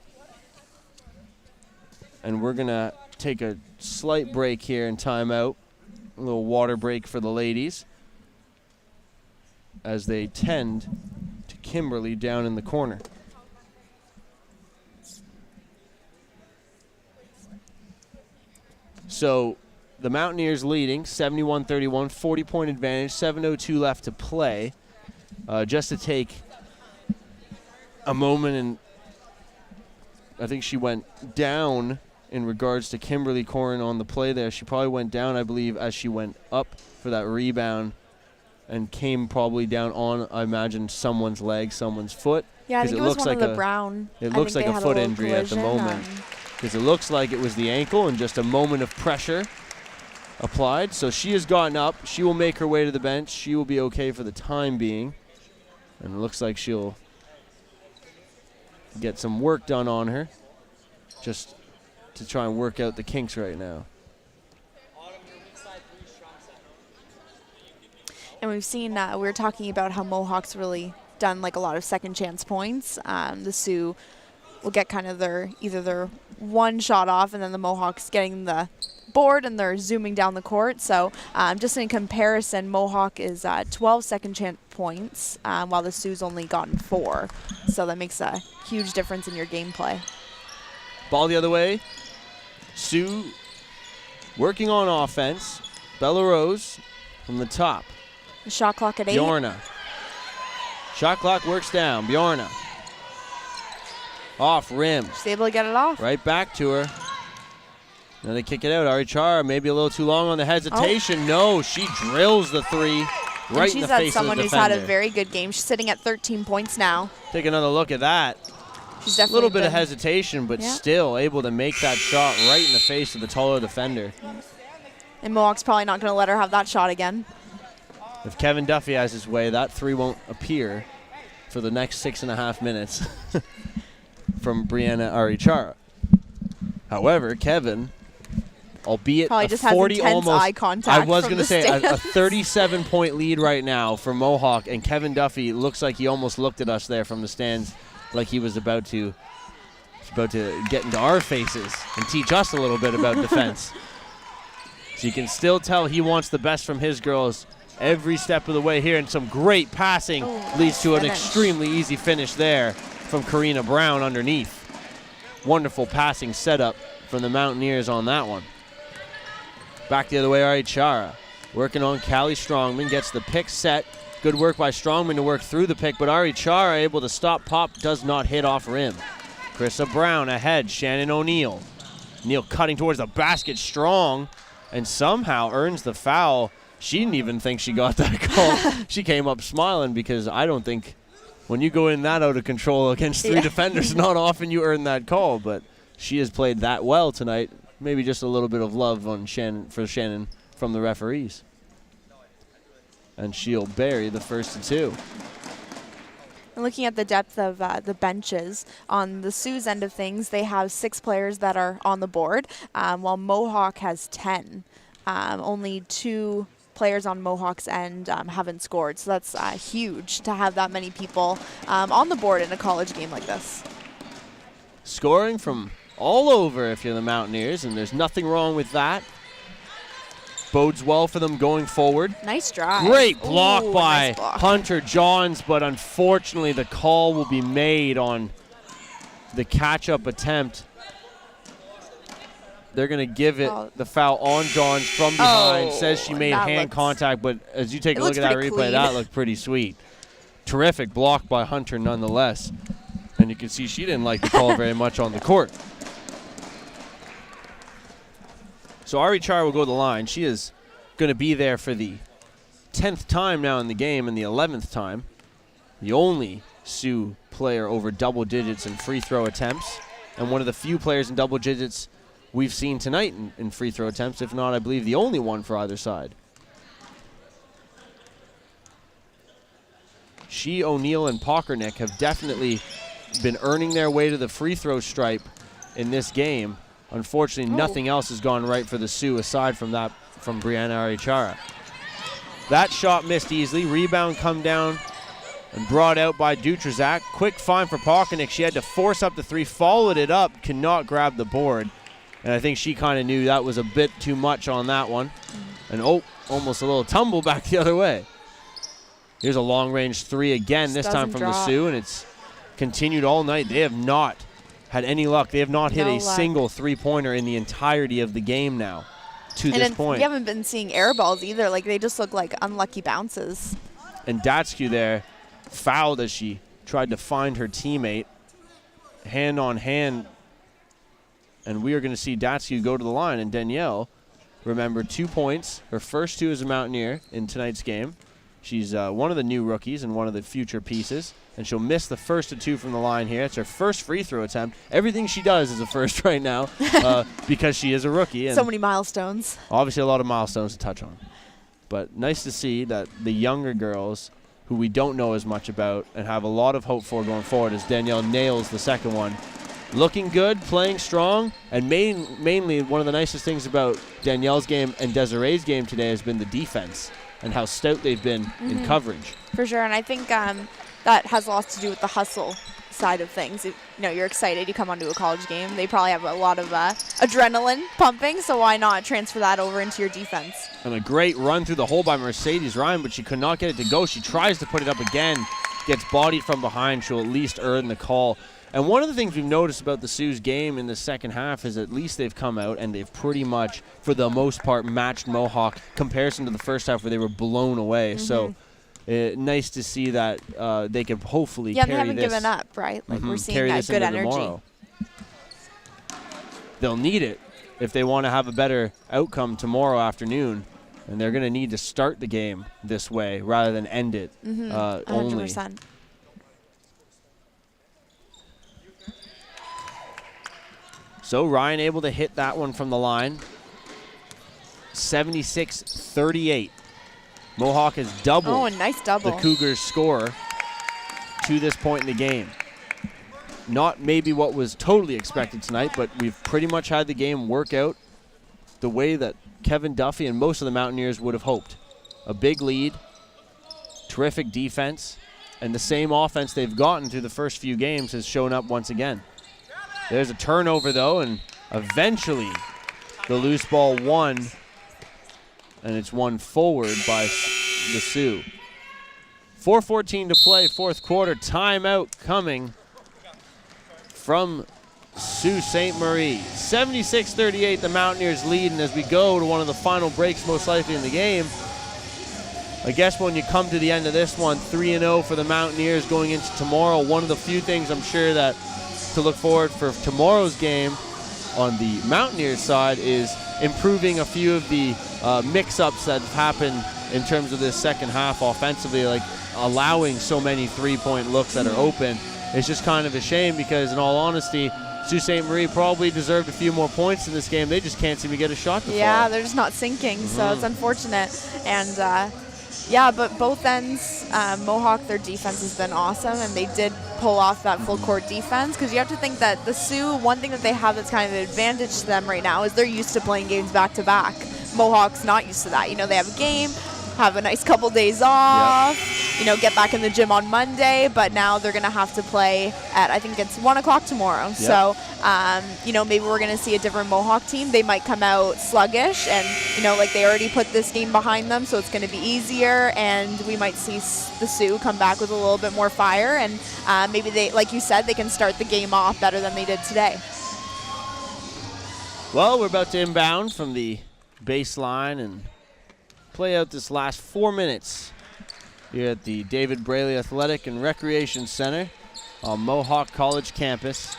And we're going to take a slight break here in timeout. A little water break for the ladies as they tend to Kimberly down in the corner. So the Mountaineers leading 71-31, 40-point advantage, 7:02 left to play. Just to take a moment, and I think she went down in regards to Kimberly Corrin on the play there. She probably went down, I believe, as she went up for that rebound and came probably down on, I imagine, someone's leg, someone's foot. Yeah, I think it was one of the Brown. It looks like a foot injury at the moment because it looks like it was the ankle and just a moment of pressure applied. So she has gotten up. She will make her way to the bench. She will be okay for the time being. And it looks like she'll get some work done on her just to try and work out the kinks right now. And we've seen, we were talking about how Mohawk's really done like a lot of second chance points. The Sioux will get kind of either their one shot off and then the Mohawks getting the board and they're zooming down the court. So just in comparison, Mohawk is 12 second chance points while the Sioux's only gotten 4. So that makes a huge difference in your gameplay. Ball the other way. Sioux working on offense. Bellarose from the top. The shot clock at 8. Bjorna. Shot clock works down. Bjorna. Off rim. She's able to get it off. Right back to her. Now they kick it out. Ari Chara maybe a little too long on the hesitation. Oh. No, she drills the 3 right in the face of the defender. She's had someone who's had a very good game. She's sitting at 13 points now. Take another look at that. She's definitely a little bit of hesitation, but still able to make that shot right in the face of the taller defender. And Mohawk's probably not going to let her have that shot again. If Kevin Duffy has his way, that 3 won't appear for the next 6.5 minutes from Brianna Ari Chara. However, Kevin, albeit probably a just 40 has almost, eye contact. I was going to say a 37-point lead right now for Mohawk, and Kevin Duffy looks like he almost looked at us there from the stands, like he was about to get into our faces and teach us a little bit about defense. So you can still tell he wants the best from his girls every step of the way here, and some great passing leads to an extremely easy finish there from Karina Brown underneath. Wonderful passing setup from the Mountaineers on that one. Back the other way, Ari Chara working on Callie Strongman, gets the pick set. Good work by Strongman to work through the pick, but Ari Chara able to stop pop, does not hit off rim. Krissa Brown ahead, Shannon O'Neill. Neal cutting towards the basket, strong, and somehow earns the foul. She didn't even think she got that call. She came up smiling, because I don't think when you go in that out of control against three defenders, not often you earn that call, but she has played that well tonight. Maybe just a little bit of love on Shannon from the referees. And she'll bury the first of two. And looking at the depth of the benches, on the Sioux's end of things, they have 6 players that are on the board, while Mohawk has 10. Only 2 players on Mohawk's end haven't scored, so that's huge to have that many people on the board in a college game like this. Scoring from all over if you're the Mountaineers, and there's nothing wrong with that. Bodes well for them going forward. Nice drive. Great block by nice block. Hunter Johns, but unfortunately the call will be made on the catch-up attempt. They're going to give it the foul on Johns from behind. Says she made hand contact, but as you take a look at that replay, clean. that looked pretty sweet. Terrific block by Hunter nonetheless. And you can see she didn't like the call very much on the court. So Ari Char will go to the line. She is going to be there for the 10th time now in the game and the 11th time. The only Sioux player over double digits in free throw attempts, and one of the few players in double digits we've seen tonight in free throw attempts, if not, I believe, the only one for either side. She, O'Neill, and Pockernick have definitely been earning their way to the free throw stripe in this game. Unfortunately, nothing else has gone right for the Sioux aside from that from Brianna Arichara. That shot missed easily. Rebound come down and brought out by Dutrazak. Quick find for Pockernick. She had to force up the three, followed it up, cannot grab the board. And I think she kind of knew that was a bit too much on that one. And almost a little tumble back the other way. Here's a long-range three again, this time from the Sioux, and it's continued all night. They have not had any luck. They have not hit a single three-pointer in the entirety of the game now to this point. We haven't been seeing air balls either. Like, they just look like unlucky bounces. And Datsky there fouled as she tried to find her teammate. Hand on hand. And we are going to see Datsky go to the line. And Danielle, remember, 2 points. Her first 2 as a Mountaineer in tonight's game. She's one of the new rookies and one of the future pieces. And she'll miss the first of 2 from the line here. It's her first free throw attempt. Everything she does is a first right now because she is a rookie. And so many milestones. Obviously a lot of milestones to touch on. But nice to see that the younger girls, who we don't know as much about and have a lot of hope for going forward, as Danielle nails the second one. Looking good, playing strong, and mainly one of the nicest things about Danielle's game and Desiree's game today has been the defense and how stout they've been in coverage. For sure, and I think that has a lot to do with the hustle side of things. If, you're excited, you come onto a college game. They probably have a lot of adrenaline pumping, so why not transfer that over into your defense? And a great run through the hole by Mercedes Ryan, but she could not get it to go. She tries to put it up again, gets bodied from behind. She'll at least earn the call. And one of the things we've noticed about the Sioux's game in the second half is at least they've come out and they've pretty much, for the most part, matched Mohawk comparison to the first half where they were blown away. So nice to see that they can hopefully carry this. Yeah, they haven't given up, right? Like we're seeing that good energy. Tomorrow. They'll need it if they want to have a better outcome tomorrow afternoon. And they're going to need to start the game this way rather than end it 100%. only. So Ryan able to hit that one from the line. 76-38. Mohawk has doubled a nice double. the Cougars' score to this point in the game. Not maybe what was totally expected tonight, but we've pretty much had the game work out the way that Kevin Duffy and most of the Mountaineers would have hoped. A big lead, terrific defense, and the same offense they've gotten through the first few games has shown up once again. There's a turnover, though, and eventually the loose ball won and it's won forward by the Sioux. 4:14 to play, fourth quarter. Timeout coming from Sault Ste. Marie. 76-38, the Mountaineers leading as we go to one of the final breaks most likely in the game. I guess when you come to the end of this one, 3-0 for the Mountaineers going into tomorrow. One of the few things I'm sure that to look forward for tomorrow's game on the Mountaineers side is improving a few of the mix-ups that have happened in terms of this second half offensively, like allowing so many three-point looks that are open. It's just kind of a shame because, in all honesty, Sault Ste. Marie probably deserved a few more points in this game. They just can't seem to get a shot to fall. Yeah, they're just not sinking, so it's unfortunate. And, yeah, but both ends, Mohawk, their defense has been awesome, and they did pull off that full-court defense because you have to think that the Sioux, one thing that they have that's kind of an advantage to them right now is they're used to playing games back-to-back. Mohawk's not used to that. You know, they have a game, have a nice couple days off, you know, get back in the gym on Monday, but now they're going to have to play at, I think it's 1 o'clock tomorrow. Yep. So, you know, maybe we're going to see a different Mohawk team. They might come out sluggish and, you know, like they already put this game behind them, so it's going to be easier, and we might see the Sioux come back with a little bit more fire, and maybe they, like you said, they can start the game off better than they did today. Well, we're about to inbound from the baseline and play out this last 4 minutes here at the David Braley Athletic and Recreation Center on Mohawk College campus.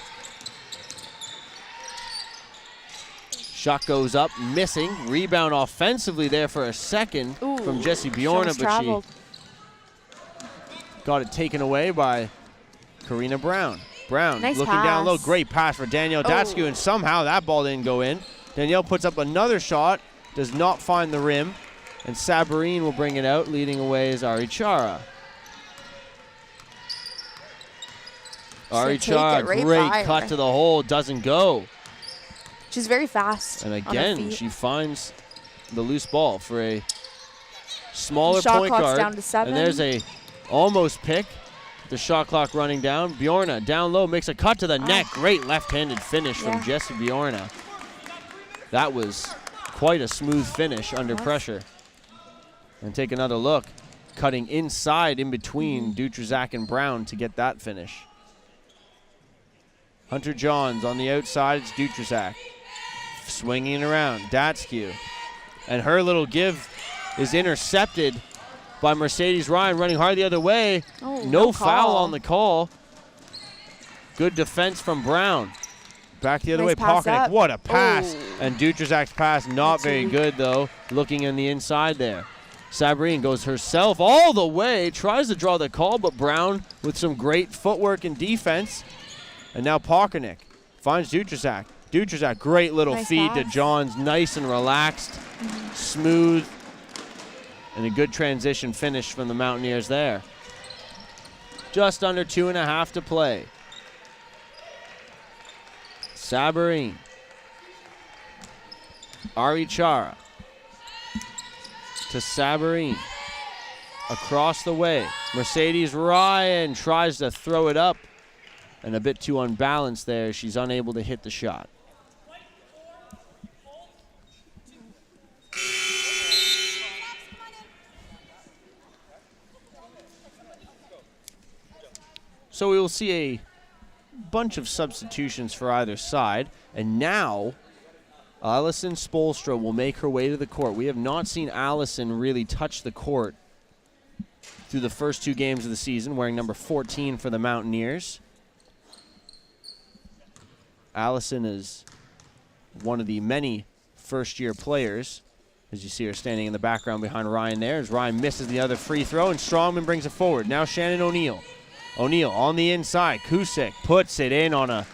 Shot goes up, missing. Rebound offensively there for a second from Jessie Bjorna, but she got it taken away by Karina Brown. Brown nice looking pass. down low. Great pass for Danielle Datsky, and somehow that ball didn't go in. Danielle puts up another shot, does not find the rim, and Sabarine will bring it out. Leading away is Ari Chara. Ari Chara, great cut to the hole, doesn't go. She's very fast. And again, she finds the loose ball for a smaller point guard. Down to 7. And there's a almost pick. The shot clock running down. Bjorna down low, makes a cut to the net. Great left-handed finish from Jessie Bjorna. That was quite a smooth finish under pressure. And take another look. Cutting inside in between Dutrazak and Brown to get that finish. Hunter Johns on the outside. It's Dutrazak. Swinging around. Datsky. And her little give is intercepted by Mercedes Ryan, running hard the other way. No foul on the call. Good defense from Brown. Back the other way, Pocknick. What a pass. And Dutrazak's pass not very good, though, looking in the inside there. Sabrine goes herself all the way, tries to draw the call, but Brown with some great footwork and defense. And now Pocknick finds Dutrazak. Dutrazak, great little feed to Johns, nice and relaxed, smooth, and a good transition finish from the Mountaineers there. Just under 2.5 to play. Sabarine. Ari Chara. To Sabarine. Across the way. Mercedes Ryan tries to throw it up. And a bit too unbalanced there. She's unable to hit the shot. So we will see a bunch of substitutions for either side. And now, Allison Spolstra will make her way to the court. We have not seen Allison really touch the court through the first 2 games of the season, wearing number 14 for the Mountaineers. Allison is one of the many first-year players. As you see her standing in the background behind Ryan there, as Ryan misses the other free throw, and Strongman brings it forward. Now Shannon O'Neill. O'Neill on the inside. Kusick puts it in on a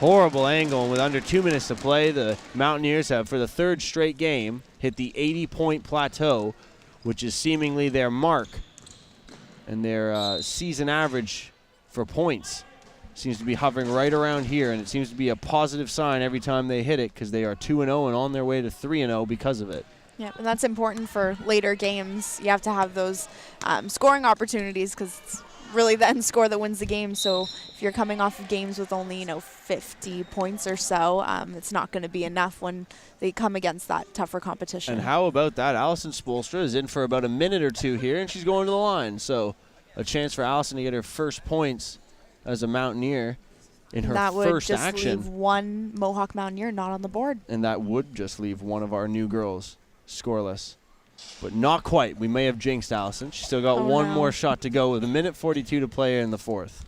horrible angle, and with under 2 minutes to play, the Mountaineers have, for the 3rd straight game, hit the 80-point plateau, which is seemingly their mark and their season average for points. Seems to be hovering right around here, and it seems to be a positive sign every time they hit it because they are 2-0 and on their way to 3-0 because of it. Yeah, and that's important for later games. You have to have those scoring opportunities because really the end score that wins the game. So if you're coming off of games with only, 50 points or so, it's not going to be enough when they come against that tougher competition. And how about that? Allison Spoelstra is in for about a minute or two here, and she's going to the line. So a chance for Allison to get her first points as a Mountaineer in her that would first just action. leave one Mohawk Mountaineer not on the board. And that would just leave one of our new girls scoreless. But not quite. We may have jinxed Allison. She's still got one more shot to go with 1:42 to play in the fourth.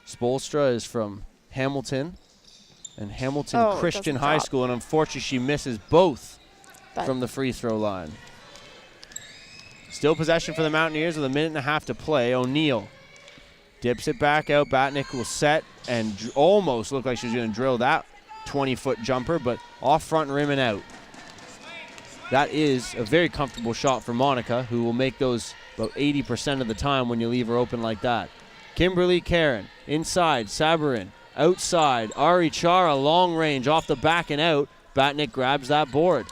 Spoelstra is from Hamilton and Hamilton Christian High School, and unfortunately she misses both from the free throw line. Still possession for the Mountaineers with 1.5 to play. O'Neill dips it back out. Batnick will set and almost looked like she was going to drill that 20-foot jumper, but off front rim and out. That is a very comfortable shot for Monica, who will make those about 80% of the time when you leave her open like that. Kimberly Karen, inside, Sabarin, outside, Ari Chara, long range, off the back and out. Batnick grabs that board.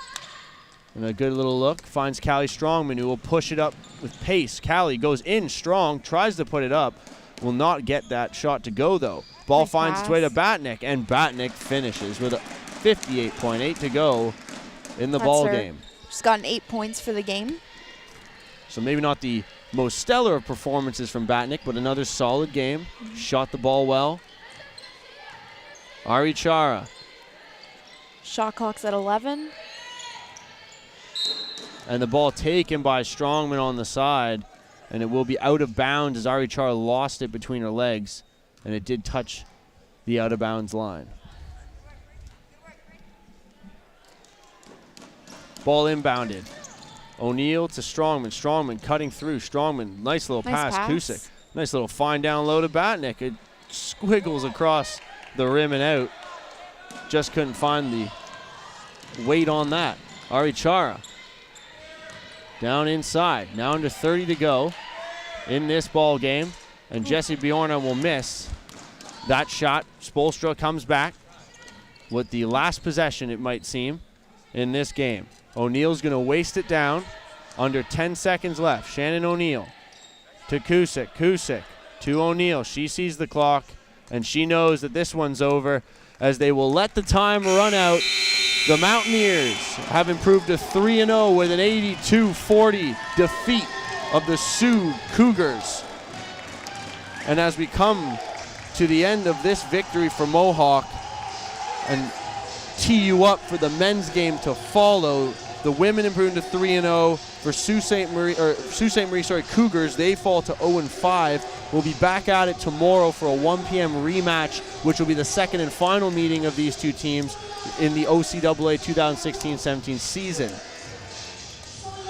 And a good little look, finds Callie Strongman, who will push it up with pace. Callie goes in strong, tries to put it up, will not get that shot to go though. Ball finds its way to Batnick, and Batnick finishes with a 58.8 to go in the ball game. She's gotten 8 points for the game. So maybe not the most stellar of performances from Batnick, but another solid game. Shot the ball well. Ari Chara. Shot clock's at 11. And the ball taken by Strongman on the side, and it will be out of bounds as Ari Chara lost it between her legs, and it did touch the out of bounds line. Ball inbounded. O'Neill to Strongman. Strongman cutting through. Strongman, nice little pass. Kusick. Nice little fine down low to Batnick. It squiggles across the rim and out. Just couldn't find the weight on that. Ari Chara down inside. Now under 30 to go in this ball game. And Jessie Bjorna will miss that shot. Spoelstra comes back with the last possession, it might seem, in this game. O'Neill's going to waste it down. Under 10 seconds left. Shannon O'Neill to Kusick. Kusick to O'Neill. She sees the clock, and she knows that this one's over as they will let the time run out. The Mountaineers have improved to 3-0 with an 82-40 defeat of the Sioux Cougars. And as we come to the end of this victory for Mohawk and tee you up for the men's game to follow, the women improved to 3-0 for Sault Ste. Marie Cougars. They fall to 0-5. We'll be back at it tomorrow for a 1 p.m. rematch, which will be the second and final meeting of these two teams in the OCAA 2016-17 season.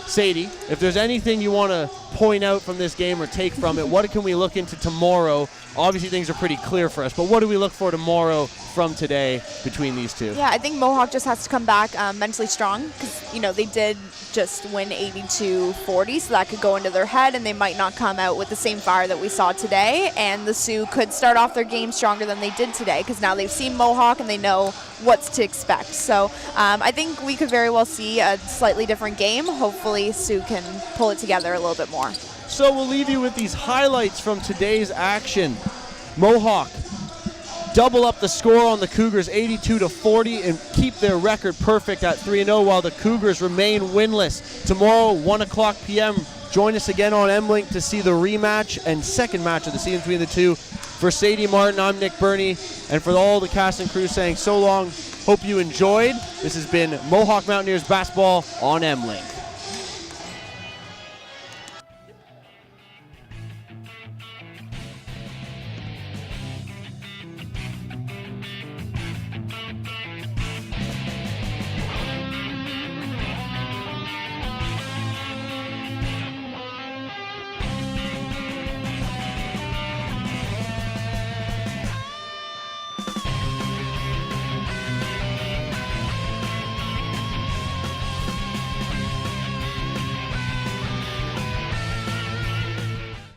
Sadie, if there's anything you want to point out from this game or take from it, what can we look into tomorrow? Obviously, things are pretty clear for us, but what do we look for tomorrow from today between these two? Yeah, I think Mohawk just has to come back mentally strong because, they did just win 82-40, so that could go into their head, and they might not come out with the same fire that we saw today. And the Sioux could start off their game stronger than they did today because now they've seen Mohawk and they know what's to expect. So I think we could very well see a slightly different game. Hopefully, Sioux can pull it together a little bit more. So we'll leave you with these highlights from today's action. Mohawk double up the score on the Cougars 82-40 and keep their record perfect at 3-0 while the Cougars remain winless. Tomorrow, 1:00 p.m., join us again on M-Link to see the rematch and second match of the season between the two. For Sadie Martin, I'm Nick Birnie, and for all the cast and crew saying so long, hope you enjoyed. This has been Mohawk Mountaineers basketball on M-Link.